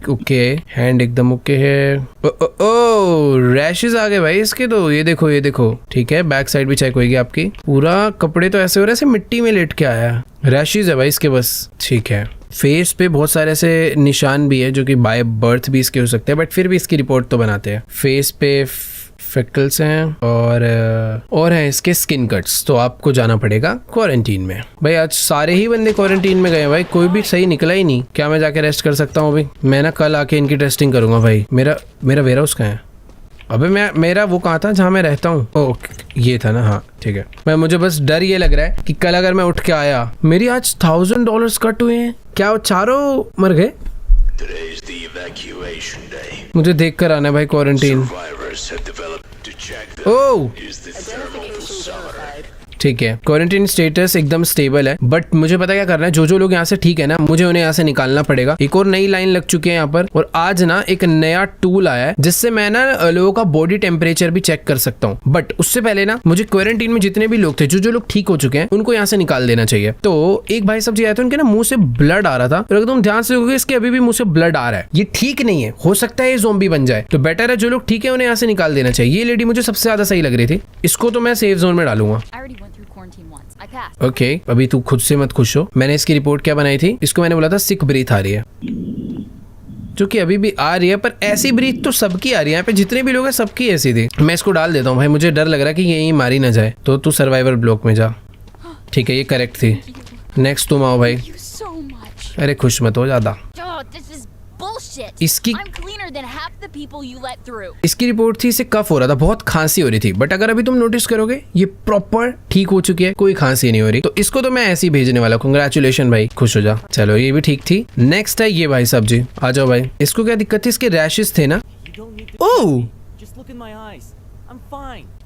ओके, हैंड एकदम ओके है। ओ ओ ओ, रैशेस आ गए भाई इसके तो, ये देखो। ठीक है, बैक साइड भी चेक होगी आपकी। पूरा कपड़े तो ऐसे हो रहे हैं मिट्टी में लेट के आया। रैशेस है भाई इसके बस। ठीक है, फेस पे बहुत सारे ऐसे निशान भी है जो कि बाय बर्थ भी इसके हो सकते हैं, बट फिर भी इसकी रिपोर्ट तो बनाते हैं। फेस पे फ्रिकल्स हैं और हैं इसके स्किन कट्स, तो आपको जाना पड़ेगा क्वारंटीन में। भाई आज सारे ही बंदे क्वारंटीन में गए भाई, कोई भी सही निकला ही नहीं। क्या मैं जाके रेस्ट कर सकता हूँ अभी? मैं ना कल आके इनकी टेस्टिंग करूंगा भाई। मेरा वेयर हाउस कहाँ है? अबे मेरा वो कहाँ था जहाँ मैं रहता हूँ? ओके, ये था ना, हाँ ठीक है। मैं मुझे बस डर ये लग रहा है कि कल अगर मैं उठ के आया, मेरी आज $1000 कट हुए हैं। क्या वो चारों मर गए? मुझे देख कर आना है भाई क्वारंटीन। ओह ठीक है, क्वारंटीन स्टेटस एकदम स्टेबल है, बट मुझे पता क्या करना है। जो लोग यहाँ से ठीक है ना, मुझे उन्हें यहाँ से निकालना पड़ेगा। एक और नई लाइन लग चुकी है यहाँ पर, और आज ना एक नया टूल आया है जिससे मैं ना लोगों का बॉडी टेम्परेचर भी चेक कर सकता हूँ। बट उससे पहले ना मुझे क्वारंटीन में जितने भी लोग थे, जो लोग ठीक हो चुके हैं, उनको यहाँ से निकाल देना चाहिए। तो एक भाई साहब जी आए थे, उनके ना मुंह से ब्लड आ रहा था, और एकदम ध्यान से देखोगे इसके अभी भी मुंह से ब्लड आ रहा है। ये ठीक नहीं है, हो सकता है ये ज़ॉम्बी बन जाए। तो बेटर है जो लोग ठीक है उन्हें यहाँ से निकाल देना चाहिए। ये लेडी मुझे सबसे ज्यादा सही लग रही थी, इसको तो मैं सेफ जोन में डालूंगा। ओके, अभी तू खुद से मत खुश हो। मैंने इसकी रिपोर्ट क्या बनाई थी? इसको मैंने बोला था सिक ब्रीथ आ रही है, जो कि अभी भी आ रही है, पर ऐसी ब्रीथ तो सबकी आ रही है। यहाँ पे जितने भी लोग हैं सबकी ऐसी थी। मैं इसको डाल देता हूँ भाई, मुझे डर लग रहा है कि यही मारी ना जाए। तो तू सर्वाइवर ब्लॉक में जा। ठीक है, ये करेक्ट थी। नेक्स्ट तुम आओ भाई। अरे खुश मत हो ज्यादा। इसकी रिपोर्ट थी, इसे कफ हो रहा था, बहुत खांसी हो रही थी, बट अगर अभी तुम नोटिस करोगे ये प्रॉपर ठीक हो चुकी है, कोई खांसी नहीं हो रही। तो इसको तो मैं ऐसे ही भेजने वाला। कांग्रेचुलेशन भाई, खुश हो जा। चलो ये भी ठीक थी। नेक्स्ट है ये भाई साहब जी, आ जाओ भाई। इसको क्या दिक्कत थी? इसके रैशेस थे ना। ओह,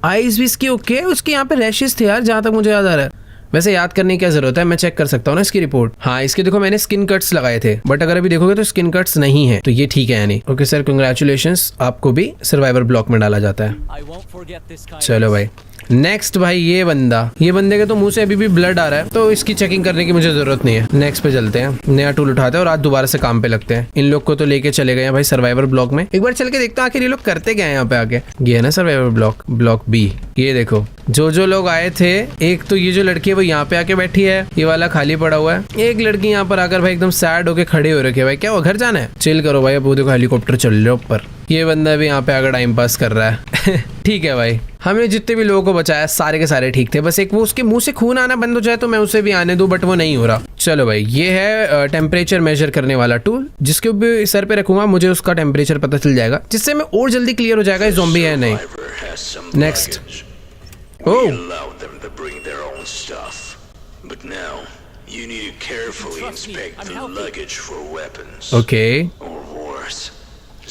आईज भी इसकी ओके है, उसके यहाँ पे रैशेस थे यार, जहां तक मुझे याद आ रहा है। वैसे याद करने की क्या जरूरत है, मैं चेक कर सकता हूँ ना इसकी रिपोर्ट। हाँ, इसके देखो मैंने स्किन कट्स लगाए थे, बट अगर अभी देखोगे तो स्किन कट्स नहीं है, तो ये ठीक है यानी। ओके सर, कंग्रेचुलेशंस, आपको भी सर्वाइवर ब्लॉक में डाला जाता है। I won't forget this kind. चलो भाई, नेक्स्ट भाई ये बंदे के तो मुंह से अभी भी ब्लड आ रहा है, तो इसकी चेकिंग करने की मुझे जरूरत नहीं है। नेक्स्ट पे चलते हैं, नया टूल उठाते हैं और आज दोबारा से काम पे लगते हैं। इन लोग को तो लेके चले गए हैं भाई सर्वाइवर ब्लॉक में। एक बार चल के देखता हूँ आखिर ये लोग करते क्या है यहाँ पे आके। ये है ना सर्वाइवर ब्लॉक, ब्लॉक बी। ये देखो जो लोग आए थे, एक तो ये जो लड़की है वो यहाँ पे आके बैठी है, ये वाला खाली पड़ा हुआ है। एक लड़की यहाँ पर आकर भाई एकदम सैड होके खड़े हो रखे है। भाई क्या वो घर जाना है? चिल करो भाई, अब वो देखो हेलीकॉप्टर चल रहा है ऊपर। ये बंदा भी यहाँ पे आकर टाइम पास कर रहा है। ठीक है भाई, हमने जितने भी लोगों को बचाया सारे के सारे ठीक थे, बस एक वो उसके मुंह से खून आना बंद हो जाए तो मैं उसे भी आने दूं, बट वो नहीं हो रहा। चलो भाई, ये है टेम्परेचर मेजर करने वाला टूल, जिसके भी सर पे रखूंगा मुझे उसका टेम्परेचर पता चल जाएगा, जिससे मैं और जल्दी क्लियर हो जाएगा ज़ॉम्बी है नहीं। Survivor has some Next. luggage. Oh. We allowed them to bring their own stuff. But now, you need to carefully Trust me, inspect I'm the helping. luggage for weapons. Okay Or worse,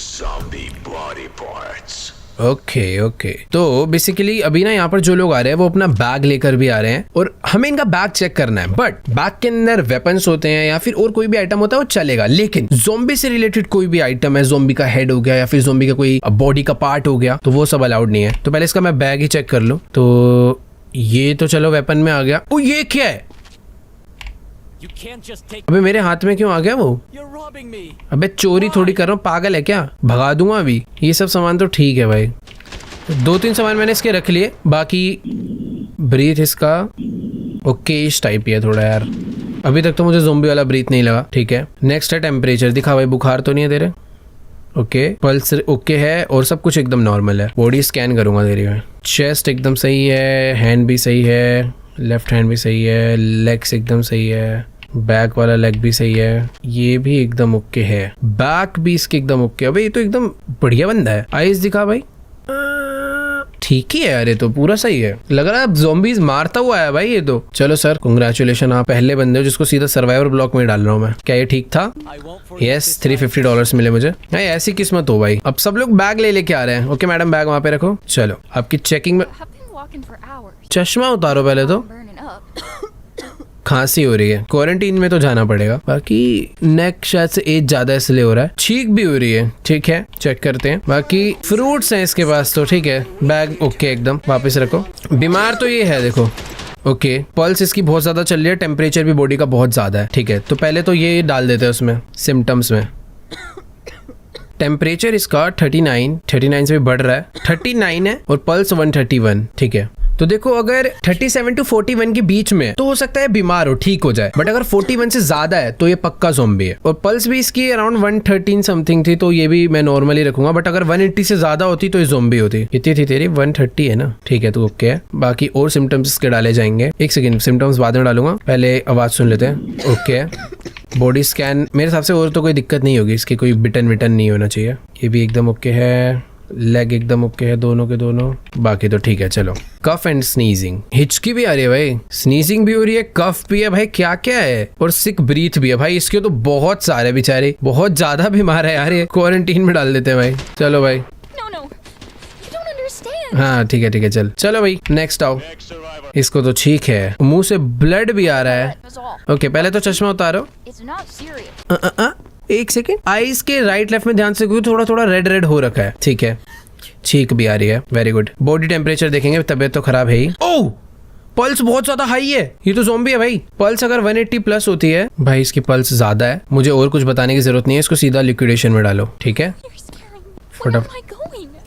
zombie body parts. Okay तो basically अभी ना यहाँ पर जो लोग आ रहे हैं वो अपना बैग लेकर भी आ रहे हैं और हमें इनका बैग चेक करना है। बट बैग के अंदर वेपन्स होते हैं या फिर और कोई भी आइटम होता है वो चलेगा, लेकिन ज़ॉम्बी से रिलेटेड कोई भी आइटम है, ज़ॉम्बी का हेड हो गया या फिर ज़ॉम्बी का कोई बॉडी का पार्ट हो गया, तो वो सब अलाउड नहीं है। तो पहले इसका मैं बैग ही चेक कर लूँ। तो ये तो चलो वेपन में आ गया। ओ ये क्या है? You can't just take. अबे मेरे हाथ में क्यों आ गया वो? You're robbing me. अबे चोरी थोड़ी कर रहा हूँ, पागल है क्या? भगा दूंगा अभी। ये सब सामान तो ठीक है भाई, 2-3 सामान मैंने इसके रख लिए, बाकी ब्रीथ इसका ओके इस टाइप ही है थोड़ा यार। अभी तक तो मुझे ज़ॉम्बी वाला ब्रीथ नहीं लगा। ठीक है, नेक्स्ट है टेम्परेचर। दिखा भाई, बुखार तो नहीं है तेरे? ओके, पल्स ओके है और सब कुछ एकदम नॉर्मल है। बॉडी स्कैन करूंगा तेरी में। चेस्ट एकदम सही है, हैंड भी सही है, लेफ्ट हैंड भी सही है, लेग्स एकदम सही है, बैक वाला लेग भी सही है, ये भी एकदम ओके है, बैक भी इसके एकदम ओके। अबे ये तो एकदम बढ़िया बंदा है। आइज दिखा भाई, ठीक ही है यार, ये तो पूरा सही है। लग रहा है ज़ॉम्बीज मारता हुआ है भाई ये तो। चलो सर, कांग्रेचुलेशन, आप पहले बंदे हो जिसको सीधा सर्वाइवर ब्लॉक में डाल रहा हूँ मैं। क्या ये ठीक था? I won't forget yes, this time. $350 मिले मुझे। नहीं ऐसी किस्मत हो भाई। अब सब लोग बैग ले लेके आ रहे हैं। ओके मैडम, बैग वहाँ पे रखो। चलो आपकी चेकिंग में I've been walking for hours. चश्मा उतारो पहले तो, I'm burning up. खांसी हो रही है, क्वारंटीन में तो जाना पड़ेगा। बाकी नेक शायद से एज ज्यादा इसलिए हो रहा है, छींक भी हो रही है। ठीक है, चेक करते हैं। बाकी फ्रूट्स हैं इसके पास तो ठीक है, बैग ओके एकदम, वापस रखो। बीमार तो ये है देखो। ओके, पल्स इसकी बहुत ज्यादा चल रही है, टेम्परेचर भी बॉडी का बहुत ज्यादा है। ठीक है, तो पहले तो ये डाल देते हैं उसमें सिम्टम्स में। टेम्परेचर इसका 39 से भी बढ़ रहा है, 39 है और पल्स 131। ठीक है, तो देखो अगर 37 to 41 के बीच में तो हो सकता है बीमार हो, ठीक हो जाए, बट अगर 41 से ज्यादा है तो ये पक्का ज़ॉम्बी है। और पल्स भी इसकी अराउंड 113 समथिंग थी, तो ये भी मैं नॉर्मली रखूंगा, बट अगर 180 से ज्यादा होती तो ये ज़ॉम्बी होती। कितनी थी तेरी? 130 है ना? ठीक है, तो ओके है। बाकी और सिम्टम्स इसके डाले जाएंगे। एक सेकेंड, सिम्टम्स बाद में डालूंगा, पहले आवाज सुन लेते हैं। ओके, बॉडी स्कैन मेरे हिसाब से और तो कोई दिक्कत नहीं होगी इसकी, कोई बिटन नहीं होना चाहिए। ये भी एकदम ओके है, लेग एकदम ओके है दोनों के दोनों, बाकी तो ठीक है। चलो, कफ एंड स्नीजिंग, हिचकी भी आ रही है भाई, स्नीजिंग भी हो रही है, कफ भी है भाई, क्या क्या है, और सिक ब्रीथ भी है भाई। इसके तो बहुत सारे बेचारे, बहुत ज्यादा बीमार है यार, ये क्वारंटीन में डाल देते हैं भाई। चलो भाई, No, no. You don't understand. हाँ ठीक है चलो भाई, नेक्स्ट आओ। इसको तो ठीक है, मुंह से ब्लड भी आ रहा है। That was all. ओके, पहले तो चश्मा उतारो। It's not serious. एक सेकेंड, आईज के राइट लेफ्ट में ध्यान से, क्योंकि थोड़ा थोड़ा रेड हो रखा है। ठीक है, छींक भी आ रही है, वेरी गुड। बॉडी टेम्परेचर देखेंगे, तबीयत तो खराब है ही। ओह, पल्स बहुत ज्यादा हाई है, ये तो ज़ॉम्बी है भाई। पल्स अगर 180 प्लस होती है भाई, इसकी पल्स ज्यादा है। मुझे और कुछ बताने की जरूरत नहीं है, इसको सीधा लिक्विडेशन में डालो। ठीक है, You're scaring me. What Where up? am I going?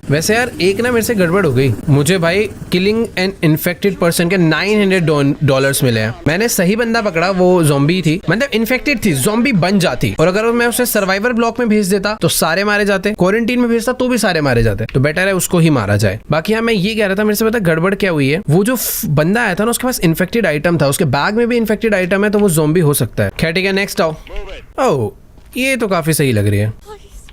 वैसे यार एक ना मेरे से गड़बड़ हो गई, मुझे भाई किलिंग एन इन्फेक्टेड पर्सन के $900 मिले हैं। मैंने सही बंदा पकड़ा, वो ज़ॉम्बी थी, मतलब इन्फेक्टेड थी, ज़ॉम्बी बन जाती। और अगर मैं उसे सर्वाइवर ब्लॉक में भेज देता तो सारे मारे जाते, क्वारंटीन में भेजता तो भी सारे मारे जाते। तो बेटर है उसको ही मारा जाए। बाकी हाँ, मैं ये कह रहा था, मेरे से पता गड़बड़ क्या हुई है, वो जो बंदा आया था ना, उसके पास इन्फेक्टेड आइटम था, उसके बैग में भी इन्फेक्टेड आइटम है, तो वो ज़ॉम्बी हो सकता है। खैर ठीक है, नेक्स्ट आओ। ओह, ये तो काफी सही लग रही है। Please.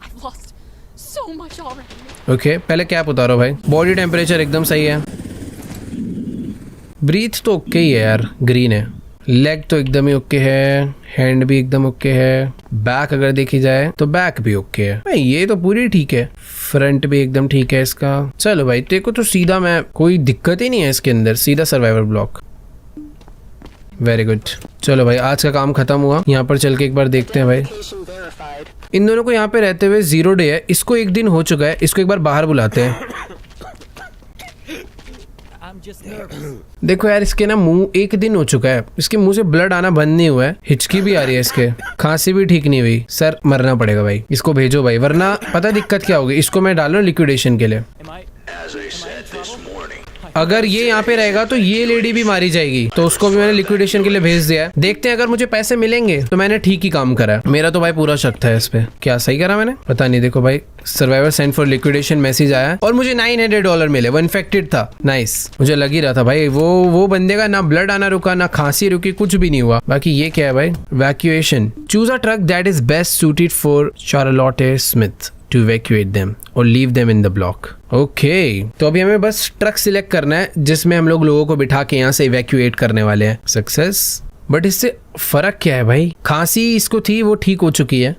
I've lost so much already. Okay, पहले कैप उतारो भाई। बॉडी टेम्परेचर एकदम सही है, ब्रीथ तो ओके ही है यार, ग्रीन है, लेग तो एकदम ही ओके है, हैंड भी एकदम ओके है, बैक अगर देखी जाए तो बैक भी ओके है भाई, ये तो पूरी ठीक है, फ्रंट भी एकदम ठीक है इसका। चलो भाई, तेरे को तो सीधा, मैं कोई दिक्कत ही नहीं है इसके अंदर, सीधा सर्वाइवर ब्लॉक। Very good. चलो भाई आज का काम खत्म हुआ। यहाँ पर चल के एक बार देखते हैं भाई। इन दोनों को यहाँ पे रहते हुए 0 डे है, इसको 1 दिन हो चुका है, इसको एक बार बाहर बुलाते हैं। I'm just nervous. देखो यार इसके ना मुंह 1 दिन हो चुका है, इसके मुंह से ब्लड आना बंद नहीं हुआ है, हिचकी भी आ रही है इसके, खांसी भी ठीक नहीं हुई। सर मरना पड़ेगा भाई, इसको भेजो भाई, वरना पता दिक्कत क्या होगी। इसको मैं डाल रहा हूँ लिक्विडेशन के लिए। Am I? As I said this morning, अगर ये यहाँ पे रहेगा तो ये लेडी भी मारी जाएगी, तो उसको भी मैंने लिक्विडेशन के लिए भेज दिया है। देखते हैं अगर मुझे पैसे मिलेंगे तो मैंने ठीक ही काम करा है। मेरा तो भाई पूरा शक था इस पे। क्या सही करा मैंने? पता नहीं। देखो भाई survivor send for liquidation message आया है और मुझे $900 मिले। वो इन्फेक्टेड था। नाइस। मुझे लग ही रहा था भाई वो बंदे का ना ब्लड आना रुका, ना खांसी रुकी, कुछ भी नहीं हुआ। बाकी ये क्या है भाई? Evacuation. Choose a truck that is best suited for Charlotte Smith to evacuate them or leave them in the block. Okay तो अभी हमें बस ट्रक सिलेक्ट करना है जिसमें हम लोगों को बिठा के यहाँ से इवैक्यूएट करने वाले हैं। सक्सेस। बट इससे फर्क क्या है भाई? खांसी इसको थी, वो ठीक हो चुकी है।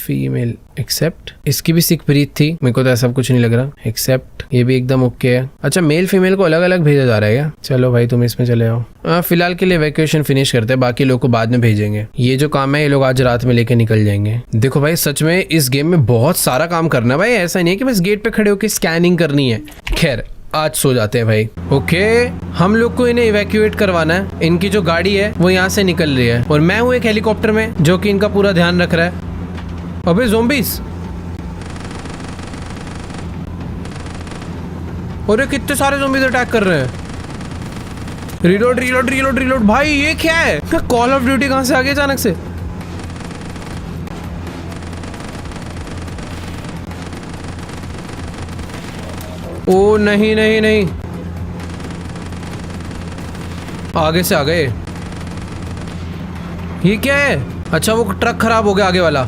फीमेल एक्सेप्ट, इसकी भी सिक ब्रीथ थी, मेरे को तो ऐसा कुछ नहीं लग रहा। एक्सेप्ट, ये भी एकदम ओके है। अच्छा मेल फीमेल को अलग अलग भेजा जा रहा है क्या? चलो भाई तुम इसमें चले आओ। फिलहाल के लिए इवैक्यूएशन फिनिश करते हैं, बाकी लोग को बाद में भेजेंगे। ये जो काम है ये लोग आज रात में लेके निकल जाएंगे। देखो भाई सच में इस गेम में बहुत सारा काम करना है भाई, ऐसा नहीं है कि बस गेट पे खड़े होकर स्कैनिंग करनी है। खैर आज सो जाते हैं भाई। ओके हम लोग को इन्हें इवैक्यूएट करवाना है। इनकी जो गाड़ी है वो यहाँ से निकल रही है और मैं हूँ एक हेलीकॉप्टर में जो कि इनका पूरा ध्यान रख रहा है। अबे ज़ॉम्बीज़, अरे कितने सारे ज़ॉम्बीज़ अटैक कर रहे हैं। Reload reload reload reload. भाई ये क्या है? कॉल ऑफ ड्यूटी कहाँ से आ गया अचानक से? ओ नहीं नहीं नहीं, आगे से आ गए। ये क्या है? अच्छा वो ट्रक खराब हो गया आगे वाला।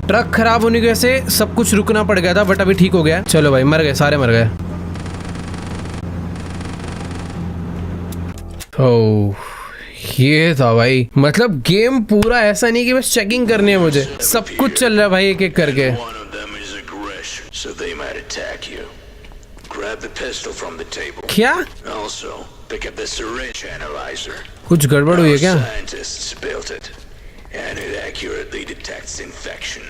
ट्रक खराब होने की वजह से सब कुछ रुकना पड़ गया था, बट अभी ठीक हो गया। चलो भाई मर गए, सारे मर गए। ओह ये था भाई, मतलब गेम पूरा ऐसा नहीं कि बस चेकिंग करनी है मुझे, सब कुछ चल रहा है भाई एक एक करके। one of them is aggressive, so they might attack you. Grab the pistol from the table. क्या? Also, pick up the syringe analyzer. कुछ गड़बड़ हुई है क्या? Scientists built it, and it accurately detects infection.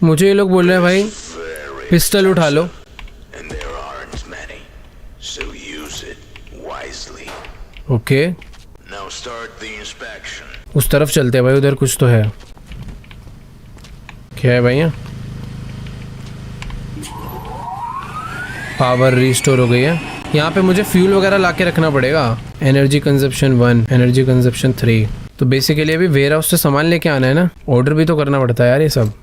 मुझे ये लोग बोल रहे हैं भाई Very पिस्टल उठा लो। and there aren't many, so use it wisely. Okay Now start the inspection. उस तरफ चलते हैं भाई, उधर कुछ तो है। क्या है भैया? पावर रिस्टोर हो गई है। यहाँ पे मुझे फ्यूल वगैरह ला के रखना पड़ेगा। Energy consumption 1, energy consumption 3। तो बेसिकली अभी वेयर हाउस से सामान लेके आना है ना, ऑर्डर भी तो करना पड़ता है यार ये सब।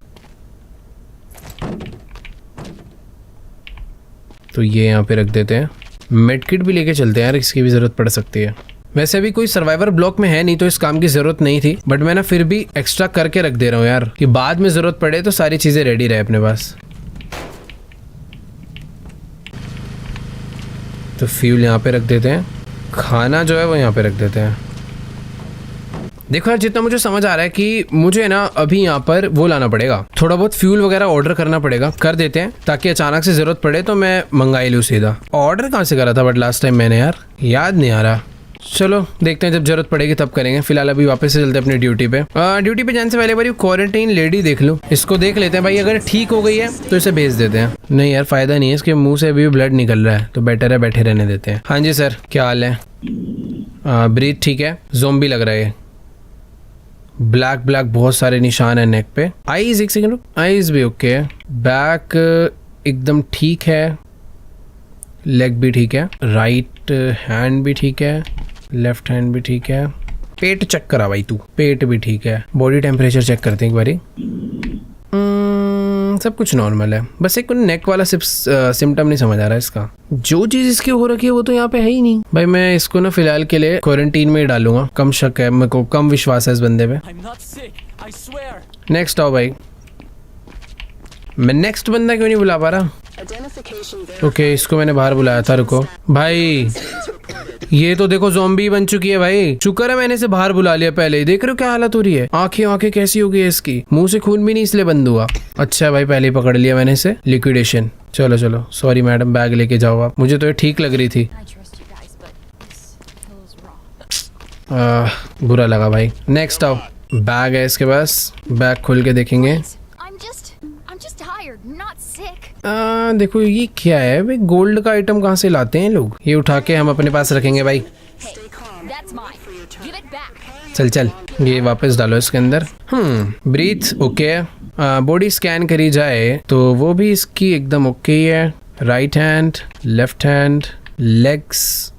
तो ये यहाँ पे रख देते हैं। मेडकिट भी लेके चलते हैं यार, इसकी भी ज़रूरत पड़ सकती है। वैसे अभी कोई सर्वाइवर ब्लॉक में है नहीं तो इस काम की ज़रूरत नहीं थी, बट मैं ना फिर भी एक्स्ट्रा करके रख दे रहा हूँ यार, कि बाद में ज़रूरत पड़े तो सारी चीज़ें रेडी रहे अपने पास। तो फ्यूल यहाँ पे रख देते हैं, खाना जो है वो यहाँ पे रख देते हैं। देखो यार जितना मुझे समझ आ रहा है कि मुझे ना अभी यहाँ पर वो लाना पड़ेगा, थोड़ा बहुत फ्यूल वगैरह ऑर्डर करना पड़ेगा। कर देते हैं ताकि अचानक से ज़रूरत पड़े तो मैं मंगा ही लूँ सीधा। ऑर्डर कहाँ से करा था बट लास्ट टाइम मैंने, यार याद नहीं आ रहा। चलो देखते हैं, जब जरूरत पड़ेगी तब करेंगे। फिलहाल अभी वापस से चलते हैं अपनी ड्यूटी पे। ड्यूटी पे जाने से पहले बारी क्वारंटाइन लेडी देख लूँ, इसको देख लेते हैं भाई। अगर ठीक हो गई है तो इसे भेज देते हैं। नहीं यार फायदा नहीं है, इसके मुंह से अभी ब्लड निकल रहा है, तो बेटर है बैठे रहने देते हैं। हाँ जी सर क्या हाल है? ब्रीथ ठीक है, ज़ॉम्बी लग रहा है। ब्लैक ब्लैक बहुत सारे निशान है नेक पे। आईज एक सेकंड, आईज भी ओके है। बैक एकदम ठीक है, लेग भी ठीक है, राइट हैंड भी ठीक है, लेफ्ट हैंड भी ठीक है। पेट चेक करा भाई तू, पेट भी ठीक है। बॉडी टेम्परेचर चेक करते हैं एक बारी। सब कुछ नॉर्मल है, बस एक नेक वाला सिम्टम नहीं समझ आ रहा है इसका। जो चीज़ इसकी हो रखी है वो तो यहाँ पे है ही नहीं भाई। मैं इसको ना फिलहाल के लिए क्वारंटीन में ही डालूंगा, कम शक है मेरे को, कम विश्वास है इस बंदे पे। I'm not sick, I swear. Next आओ भाई। मैं नेक्स्ट बंदा क्यों नहीं बुला पा रहा? ओके इसको मैंने बाहर बुलाया था, रुको भाई। ये तो देखो ज़ॉम्बी बन चुकी है भाई। शुक्र है मैंने इसे बाहर बुला लिया पहले ही। देख रहे हो क्या हालत हो रही है? आंखें कैसी हो गई है इसकी, मुंह से खून भी नहीं इसलिए बंद हुआ। अच्छा भाई पहले ही पकड़ लिया मैंने इसे। लिक्विडेशन। चलो चलो, सॉरी मैडम, बैग लेके जाओ आप। मुझे तो ये ठीक लग रही थी। I trust बुरा लगा भाई। नेक्स्ट आओ, बैग है इसके पास, बैग खोल के देखेंगे। I'm just tired, not sick. देखो ये क्या है भाई, गोल्ड का आइटम कहाँ से लाते हैं लोग? ये उठा के हम अपने पास रखेंगे भाई। Hey, that's mine. Give it back. चल चल, ये वापस डालो इसके अंदर। Breathe okay. बॉडी स्कैन करी जाए तो वो भी इसकी एकदम ओके ही है। Right hand, left hand, legs,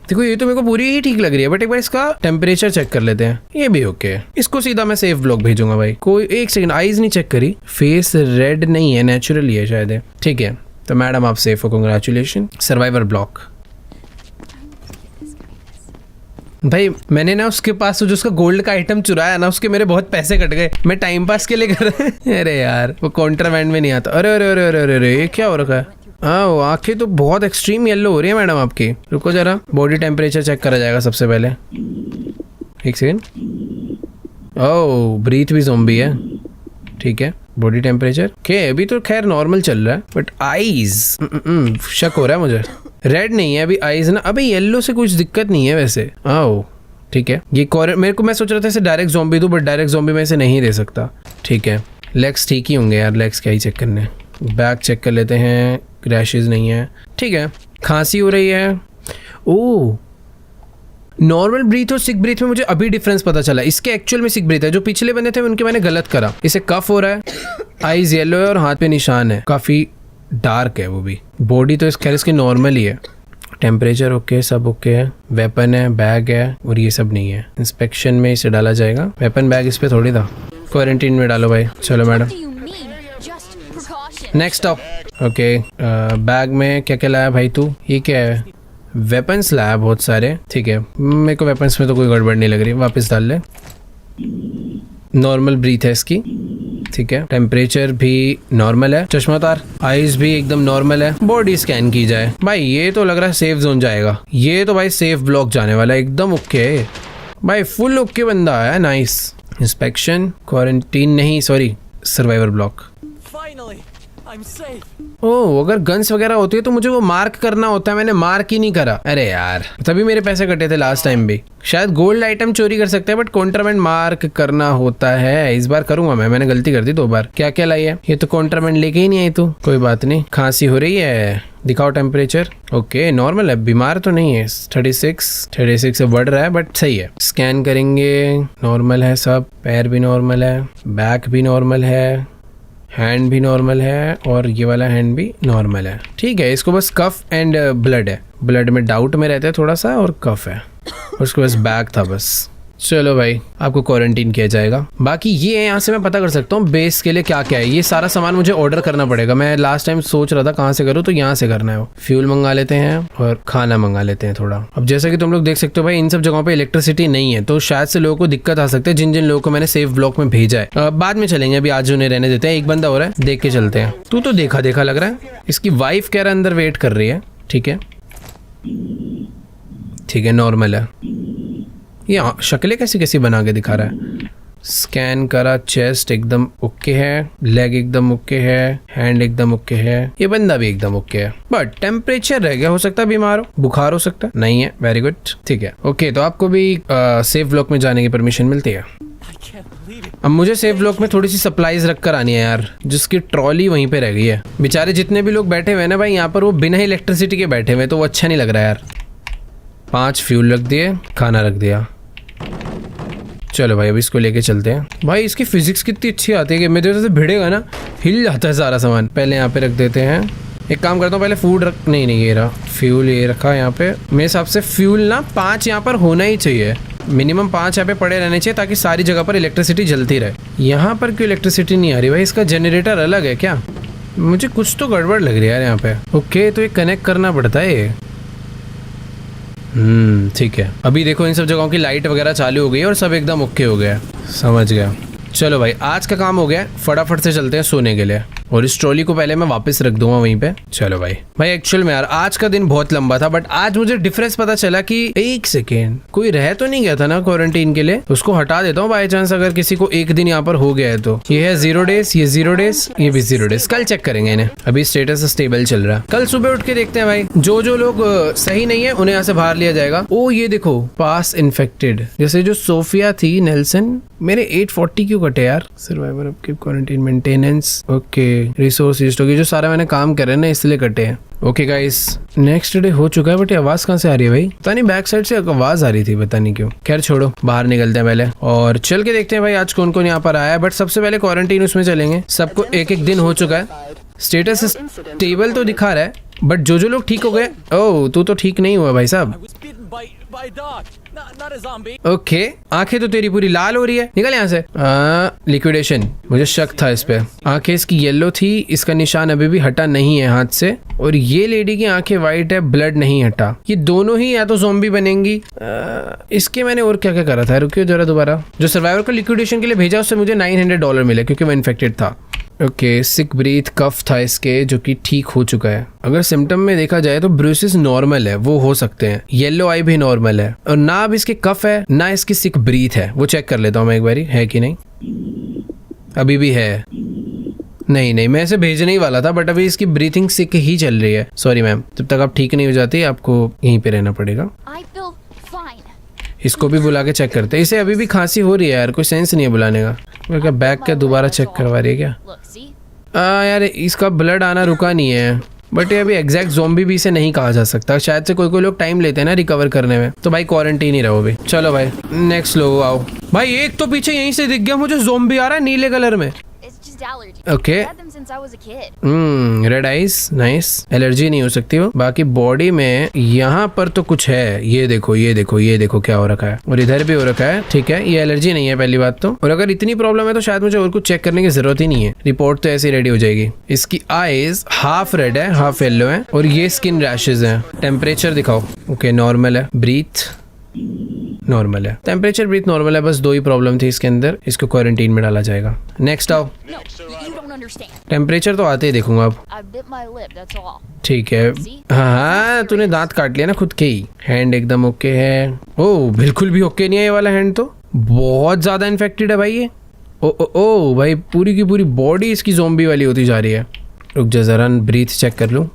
देखो ये तो मेरे को पूरी ही ठीक लग रही है, बट एक बार इसका टेम्परेचर चेक कर लेते हैं। ये भी ओके है। इसको सीधा मैं सेफ ब्लॉक भेजूंगा भाई। कोई एक सेकंड, आईज नहीं चेक करी, फेस रेड नहीं है, नेचुरली है शायद है। ठीक है, तो मैडम आप सेफ हो, कंग्रेचुलेशन। सर्वाइवर ब्लॉक भाई, मैंने ना उसके पास जो उसका गोल्ड का आइटम चुराया ना, उसके मेरे बहुत पैसे कट गए। मैं टाइम पास के लिए कर रहा हूं। अरे यार वो कॉन्ट्राबैंड में नहीं आता। अरे अरे अरे अरे अरे ये क्या हो रखा है? हाँ, आंखें तो बहुत एक्सट्रीम येलो हो रही है मैडम आपकी। रुको जरा, बॉडी टेम्परेचर चेक करा जाएगा सबसे पहले। एक सेकेंड। ओह, ब्रीथ भी ज़ॉम्बी है। ठीक है, बॉडी टेम्परेचर के अभी तो खैर नॉर्मल चल रहा है, बट आईज शक हो रहा है मुझे। रेड नहीं है अभी आईज ना, अभी येलो से कुछ दिक्कत नहीं है वैसे। ओह ठीक है, ये मेरे को मैं सोच रहा था इसे डायरेक्ट ज़ॉम्बी दूं, बट डायरेक्ट ज़ॉम्बी में इसे नहीं दे सकता। ठीक है, लेग्स ठीक ही होंगे यार, लेग्स क्या ही चेक करने। बैक चेक कर लेते हैं, क्रैशेस नहीं है। ठीक है, खांसी हो रही है। ओह, नॉर्मल ब्रीथ और सिक ब्रीथ में मुझे अभी डिफरेंस पता चला। इसके एक्चुअल में सिक ब्रीथ है, जो पिछले बंदे थे उनके मैंने गलत करा। इसे कफ हो रहा है, आईज येलो है और हाथ पे निशान है, काफी डार्क है वो भी। बॉडी तो खैर इसकी नॉर्मल ही है। टेम्परेचर ओके, सब ओके है। वेपन है, बैग है, और ये सब नहीं है। इंस्पेक्शन में इसे डाला जाएगा। वेपन बैग इस पे थोड़ी था। क्वारंटीन में डालो भाई। चलो madam, What do you mean? Just precaution. Next of. Okay, bag में क्या क्या लाया भाई तू? ये क्या है? वेपन्स लाया बहुत सारे। ठीक है, मेरे को वेपन्स में तो कोई गड़बड़ नहीं लग रही, वापस डाल ले। नॉर्मल ब्रीथ है इसकी। ठीक है, टेम्परेचर भी नॉर्मल है। चश्मा उतार, आईज भी एकदम नॉर्मल है। बॉडी स्कैन की जाए भाई, ये तो लग रहा है सेफ जोन जाएगा। ये तो भाई सेफ ब्लॉक जाने वाला है, एकदम ओके भाई, फुल ओके बंदा है। नाइस। इंस्पेक्शन, क्वारंटीन नहीं, sorry survivor block. Finally, I'm safe. ओह, अगर गन्स वगैरह होती है तो मुझे वो मार्क करना होता है, मैंने मार्क ही नहीं करा। अरे यार, तभी मेरे पैसे कटे थे लास्ट टाइम भी। शायद गोल्ड आइटम चोरी कर सकते हैं, बट कॉन्ट्राबैंड मार्क करना होता है। इस बार करूंगा मैंने गलती कर दी 2 बार। क्या क्या लाई है? ये तो कॉन्ट्राबैंड लेके ही नहीं आई तू। कोई बात नहीं। खांसी हो रही है, दिखाओ टेम्परेचर। ओके, नॉर्मल है, बीमार तो नहीं है। 36 से बढ़ रहा है, बट सही है। स्कैन करेंगे, नॉर्मल है सब। पैर भी नॉर्मल है, बैक भी नॉर्मल है, हैंड भी नॉर्मल है, और ये वाला हैंड भी नॉर्मल है। ठीक है, इसको बस कफ एंड ब्लड है। ब्लड में डाउट में रहता है थोड़ा सा, और कफ है, और उसके पास बैग था बस। चलो भाई, आपको क्वारंटीन किया जाएगा। बाकी ये यहाँ से मैं पता कर सकता हूँ बेस के लिए क्या क्या है। ये सारा सामान मुझे ऑर्डर करना पड़ेगा। मैं लास्ट टाइम सोच रहा था कहाँ से करूँ, तो यहाँ से करना है। वो फ्यूल मंगा लेते हैं और खाना मंगा लेते हैं थोड़ा। अब जैसा कि तुम लोग देख सकते हो भाई, इन सब जगहों पे इलेक्ट्रिसिटी नहीं है, तो शायद से लोगों को दिक्कत आ सकती है। जिन जिन लोगों को मैंने सेफ ब्लॉक में भेजा है, बाद में चलेंगे, अभी आज उन्हें रहने देते हैं। एक बंदा हो रहा है, देख के चलते हैं। तू तो देखा देखा लग रहा है। इसकी वाइफ कह रहा है अंदर वेट कर रही है। ठीक है, ठीक है, नॉर्मल है। ये शक्लें कैसी कैसी बना के दिखा रहा है। स्कैन करा, चेस्ट एकदम ओके है, लेग एकदम ओके है, हैंड एकदम ओके है, ये बंदा भी एकदम ओके है। बट टेम्परेचर रह गया, हो सकता है बीमार हो, बुखार हो सकता है। नहीं है, वेरी गुड। ठीक है, ओके, तो आपको भी सेफ ब्लॉक में जाने की परमिशन मिलती है। I can't believe it. अब मुझे सेफ ब्लॉक में थोड़ी सी सप्लाईज रख कर आनी है यार, जिसकी ट्रॉली वहीं पे रह गई है। बेचारे जितने भी लोग बैठे हुए हैं ना भाई यहाँ पर, वो बिना इलेक्ट्रिसिटी के बैठे हुए, तो वो अच्छा नहीं लग रहा यार। 5 फ्यूल रख दिए, खाना रख दिया। चलो भाई, अब इसको लेके चलते हैं। भाई इसकी फिजिक्स कितनी अच्छी आती है कि मेरे जैसे भिड़ेगा ना, हिल जाता है सारा सामान। पहले यहाँ पे रख देते हैं। एक काम करता हूँ, पहले फूड रख, नहीं ये रहा फ्यूल, ये रखा यहाँ पे। मेरे हिसाब से फ्यूल ना 5 यहाँ पर होना ही चाहिए, मिनिमम 5 यहाँ पे पड़े रहने चाहिए, ताकि सारी जगह पर इलेक्ट्रिसिटी जलती रहे। यहाँ पर क्यों इलेक्ट्रिसिटी नहीं आ रही भाई? इसका जनरेटर अलग है क्या? मुझे कुछ तो गड़बड़ लग रही है यार यहाँ पे। ओके, तो ये कनेक्ट करना पड़ता है ये। ठीक है, अभी देखो इन सब जगहों की लाइट वगैरह चालू हो गई है और सब एकदम ओके हो गया। समझ गया। चलो भाई, आज का काम हो गया, फटाफट से चलते हैं सोने के लिए। और इस ट्रॉली को पहले मैं वापस रख दूंगा वहीं पे। चलो भाई एक्चुअल में यार आज का दिन बहुत लंबा था, बट आज मुझे डिफरेंस पता चला कि एक सेकेंड कोई रह तो नहीं गया था ना क्वारंटीन के लिए। उसको हटा देता हूँ बाई चांस अगर किसी को एक दिन यहाँ पर हो गया है तो। ये है 0 डेज, ये 0 डेज, ये भी 0 डेज। कल चेक करेंगे इन्हें, अभी स्टेटस स्टेबल चल रहा है। कल सुबह उठ के देखते हैं भाई, जो लोग सही नहीं है उन्हें यहाँ से बाहर लिया जाएगा। ओ ये देखो पास इन्फेक्टेड, जैसे जो सोफिया थी नेल्सन। मेरे 840 क्यों कटे यार? Survivor of quarantine maintenance, okay resource east होगी, जो सारा मैंने काम कर रहे हैं ना इसलिए कटे हैं। ओके गाइस नेक्स्ट डे हो चुका है, बट ये आवाज कहाँ से आ रही है भाई? पता नहीं, बैक साइड से आवाज आ रही थी, पता नहीं क्यों। खैर छोड़ो, बाहर निकलते हैं पहले और चल के देखते हैं भाई आज कौन कौन यहाँ पर आया है। बट सबसे पहले क्वारंटीन उसमें चलेंगे। सबको एक एक दिन हो चुका है। स्टेटस स्टेबल तो दिखा रहा है, बट जो लोग ठीक हो गए। ओह तू तो ठीक नहीं हुआ भाई साहब। I was bitten by a dog, not a zombie. Okay आंखें तो तेरी पूरी लाल हो रही है, निकल यहाँ से। लिक्विडेशन, मुझे शक था इस पे। आंखें इसकी येलो थी, इसका निशान अभी भी हटा नहीं है हाथ से। और ये लेडी की आंखें वाइट है, ब्लड नहीं हटा। ये दोनों ही या तो ज़ॉम्बी बनेंगी। इसके मैंने और क्या क्या करा था, रुकियो जरा दोबारा। जो सर्वाइवर को लिक्विडेशन के लिए भेजा उससे मुझे $900 मिले क्योंकि वो इन्फेक्टेड था। ओके सिक ब्रीथ कफ था इसके, जो कि ठीक हो चुका है। अगर सिम्टम में देखा जाए तो ब्रूसेस नॉर्मल है, वो हो सकते हैं। येलो आई भी नॉर्मल है, और ना अब इसके कफ है ना इसकी सिक ब्रीथ है। वो चेक कर लेता हूँ मैं एक बारी, है कि नहीं। अभी भी है, नहीं मैं इसे भेजने ही वाला था, बट अभी इसकी ब्रीथिंग सिक ही चल रही है। सॉरी मैम, जब तक आप ठीक नहीं हो जाती आपको यहीं पे रहना पड़ेगा। I feel fine. इसको भी बुला के चेक करते हैं। इसे अभी भी खांसी हो रही है यार, कोई सेंस नहीं है बुलाने का। वो क्या बैग क्या दोबारा चेक करवा रही है क्या? Look, see? यार इसका ब्लड आना रुका नहीं है, बट ये अभी एग्जैक्ट ज़ॉम्बी भी इसे नहीं कहा जा सकता। शायद से कोई लोग टाइम लेते हैं ना रिकवर करने में, तो भाई क्वारंटीन ही रहो भाई। चलो भाई नेक्स्ट लोग आओ। भाई एक तो पीछे यहीं से दिख गया मुझे, ज़ॉम्बी आ रहा है नीले कलर में। It's just allergy. Okay. I've had them since I was a kid. Red eyes nice. Allergy नहीं हो सकती वो। बाकी बॉडी में यहाँ पर तो कुछ है, ये देखो क्या हो रखा है, और इधर भी हो रखा है। ठीक है, ये एलर्जी नहीं है पहली बात तो। और अगर इतनी प्रॉब्लम है तो शायद मुझे और कुछ चेक करने की जरूरत ही नहीं है, रिपोर्ट तो ऐसे ही रेडी हो जाएगी। इसकी आईज हाफ रेड है हाफ येलो है, और ये स्किन रैशेज है। टेम्परेचर दिखाओ, ओके नॉर्मल है। ब्रीथ नॉर्मल है, टेम्परेचर ब्रीथ नॉर्मल है। बस दो ही प्रॉब्लम थी इसके अंदर, इसको क्वारंटीन में डाला जाएगा। नेक्स्ट आओ। No, you don't understand. Temperature तो आते ही देखूंगा अब। I bit my lip, that's all. ठीक है, हाँ तूने दांत काट लिया ना खुद के ही। हैंड एकदम ओके है। ओह बिल्कुल भी ओके नहीं है ये वाला हैंड, तो बहुत ज्यादा इन्फेक्टेड है भाई ये। ओ भाई पूरी की पूरी बॉडी इसकी ज़ॉम्बी वाली होती जा रही है। रुक जा जरा ब्रीथ चेक कर लूं,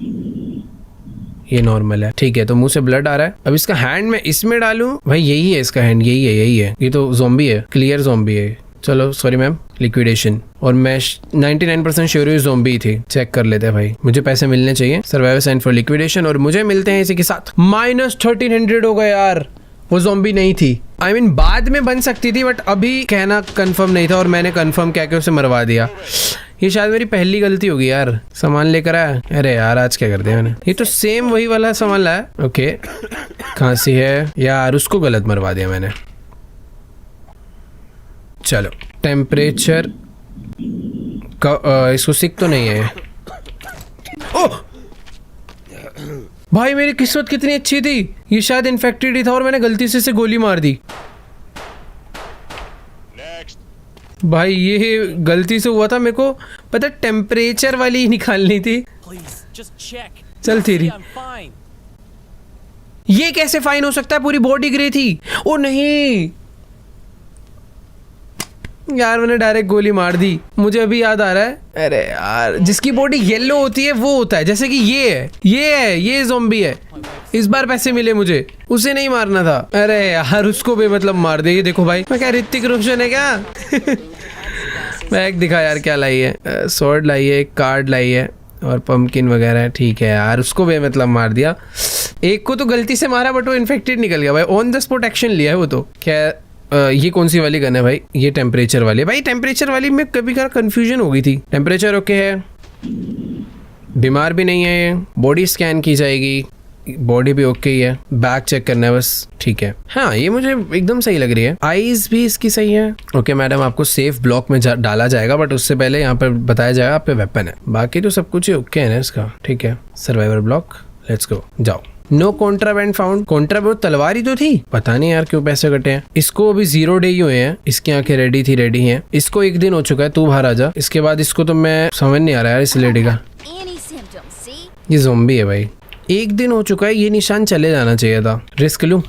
ये नॉर्मल है। ठीक है, तो मुंह से ब्लड आ रहा है। अब इसका हैंड मैं इसमें डालूं, भाई यही है इसका हैंड, यही है। ये तो ज़ॉम्बी है, क्लियर ज़ॉम्बी है। चलो सॉरी मैम, लिक्विडेशन। और मैं 99% श्योर हूँ ज़ॉम्बी थी। चेक कर लेते हैं भाई, मुझे पैसे मिलने चाहिए। सर्वाइवर साइन फॉर लिक्विडेशन, और मुझे मिलते हैं इसी के साथ -1300 हो गए यार। वो ज़ॉम्बी नहीं थी, I mean, बाद में बन सकती थी, बट अभी कहना कंफर्म नहीं था और मैंने कंफर्म कह के उसे मरवा दिया। ये शायद मेरी पहली गलती होगी यार। सामान लेकर आया, अरे यार आज क्या कर दिया मैंने। ये तो सेम वही वाला सामान लाया। ओके खांसी है यार, उसको गलत मरवा दिया मैंने। चलो टेम्परेचर का इसको सिक तो नहीं है। ओह भाई मेरी किस्मत कितनी अच्छी थी, ये शायद इन्फेक्टेड ही था और मैंने गलती से इसे गोली मार दी। भाई ये गलती से हुआ था, मेरे को पता टेम्परेचर वाली ही निकालनी थी। Please, just check. चल तेरी, I'm fine. ये कैसे फाइन हो सकता है? पूरी बॉडी ग्रे थी। ओ नहीं यार, मैंने डायरेक्ट गोली मार दी। मुझे अभी याद आ रहा है, अरे यार जिसकी बॉडी येलो होती है वो होता है, जैसे कि ये ज़ॉम्बी है। इस बार पैसे मिले मुझे, उसे नहीं मारना था। अरे यार उसको भी मतलब मार दे। ये देखो भाई, मैं क्या ऋतिक रोशन है क्या? बैग दिखा यार क्या लाई है। स्वॉर्ड लाई है, कार्ड लाई है और पंपकिन वगैरह। ठीक है यार, उसको भी मतलब मार दिया। एक को तो गलती से मारा बट वो इन्फेक्टेड निकल गया भाई। ऑन द स्पॉट एक्शन लिया है वो तो। क्या ये कौन सी वाली गन है भाई? ये टेम्परेचर वाली है भाई। टेम्परेचर वाली में कभी कभी कंफ्यूजन हो गई थी। टेम्परेचर ओके है, बीमार भी नहीं है। बॉडी स्कैन की जाएगी, बॉडी भी ओके ही है। बैक चेक करना है बस। ठीक है, हाँ ये मुझे एकदम सही लग रही है। आईज भी इसकी सही है। ओके मैडम, आपको सेफ ब्लॉक में डाला जाएगा, बट उससे पहले यहाँ पर बताया जाएगा आप पे वेपन है। बाकी तो सब कुछ ही ओके है ना इसका। ठीक है, सर्वाइवर ब्लॉक, लेट्स गो, जाओ। No contraband found. कॉन्ट्राबैंड तलवार ही तो थी, पता नहीं यार क्यों पैसे कटे हैं। इसको अभी 0 डे ही हुए हैं, इसकी आंखें रेडी हैं। इसको 1 दिन हो चुका है, तू बाहर आ जा। इसके बाद इसको तो मैं समझ नहीं आ रहा यार इस लेडी का। Any symptoms, see? ये ज़ॉम्बी है भाई। 1 दिन हो चुका है, ये निशान चले जाना चाहिए था। रिस्क लूं?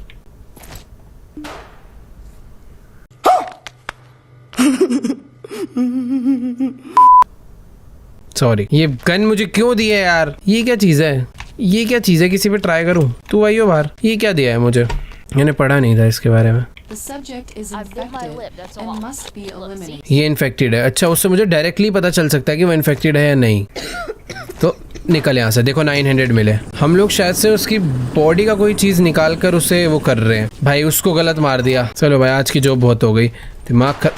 सॉरी, ये गन मुझे क्यों दी है यार? ये क्या चीज है? ये क्या चीज है? किसी पे ट्राई करूं? तू आइयो बाहर। ये क्या दिया है मुझे? मैंने पढ़ा नहीं था इसके बारे में। The subject is I bit my lip, infected that's all. and must be eliminated. ये इन्फेक्टेड है। अच्छा, उससे मुझे डायरेक्टली पता चल सकता है कि वो इन्फेक्टेड है या नहीं। तो निकल यहाँ से। देखो 900 मिले। हम लोग शायद से उसकी बॉडी का कोई चीज निकाल कर उसे वो कर रहे हैं। भाई उसको गलत मार दिया। चलो भाई, आज की जॉब बहुत हो गई। दिमाग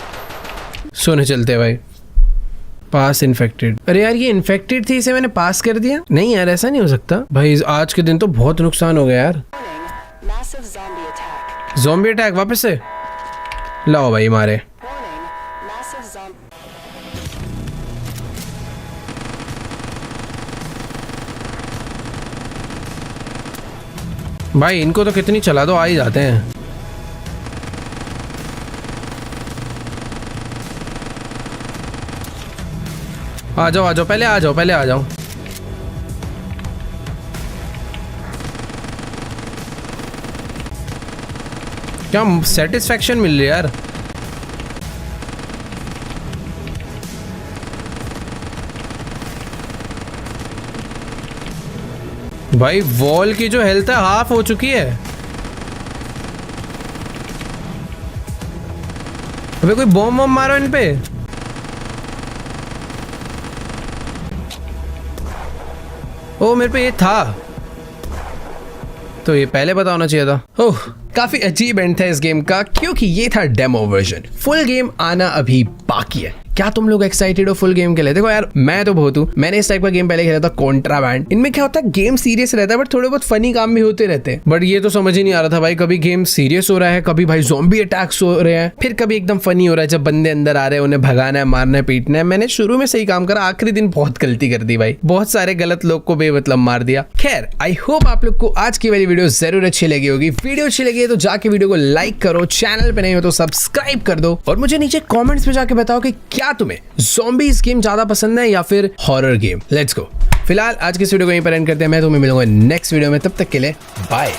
सोने चलते भाई। पास इन्फेक्टेड। अरे यार, ये इन्फेक्टेड थी, इसे मैंने पास कर दिया। नहीं यार, ऐसा नहीं हो सकता भाई। आज के दिन तो बहुत नुकसान हो गया यार। Massive zombie attack. Zombie attack वापस से लाओ भाई मारे। Warning. Massive zombie. भाई इनको तो कितनी चला दो, आ ही जाते हैं। आ जाओ, पहले आ जाओ। क्या सेटिस्फैक्शन मिल रही है यार। भाई वॉल की जो हेल्थ है हाफ हो चुकी है। अबे कोई बॉम्ब मारो इन पे। ओ मेरे पे ये था, तो ये पहले पता होना चाहिए था। ओह, काफी अजीब एंड था इस गेम का, क्योंकि ये था डेमो वर्जन। फुल गेम आना अभी बाकी है। क्या तुम लोग एक्साइटेड हो फुल गेम के लिए? देखो यार, मैं तो बहुत हूँ। मैंने इस टाइप का गेम पहले खेला था, कॉन्ट्राबैंड। इनमें क्या होता है, गेम सीरियस रहता है बट थोड़े बहुत फनी काम भी होते रहते हैं। बट ये तो समझ ही नहीं आ रहा था भाई, कभी गेम सीरियस हो रहा है, कभी भाई ज़ॉम्बी अटैक्स हो रहे हैं, फिर कभी एकदम फनी हो रहा है जब बंदे अंदर आ रहे हैं, उन्हें भगाना है, मारना है, पीटना है। मैंने शुरू में सही काम करा, आखिरी दिन बहुत गलती कर दी भाई। बहुत सारे गलत लोग को बेमतलब मार दिया। खैर, आई होप आप लोग को आज की वाली वीडियो जरूर अच्छी लगी होगी। वीडियो अच्छी लगी है तो जाके वीडियो को लाइक करो, चैनल पे नहीं हो तो सब्सक्राइब कर दो, और मुझे नीचे कमेंट्स में जाके बताओ कि क्या तुम्हें ज़ॉम्बीज़ गेम ज्यादा पसंद है या फिर हॉरर गेम। Let's go. फिलहाल आज की इस वीडियो को यहीं पर एंड करते हैं। मैं तुम्हें मिलूंगा नेक्स्ट वीडियो में, तब तक के लिए बाय।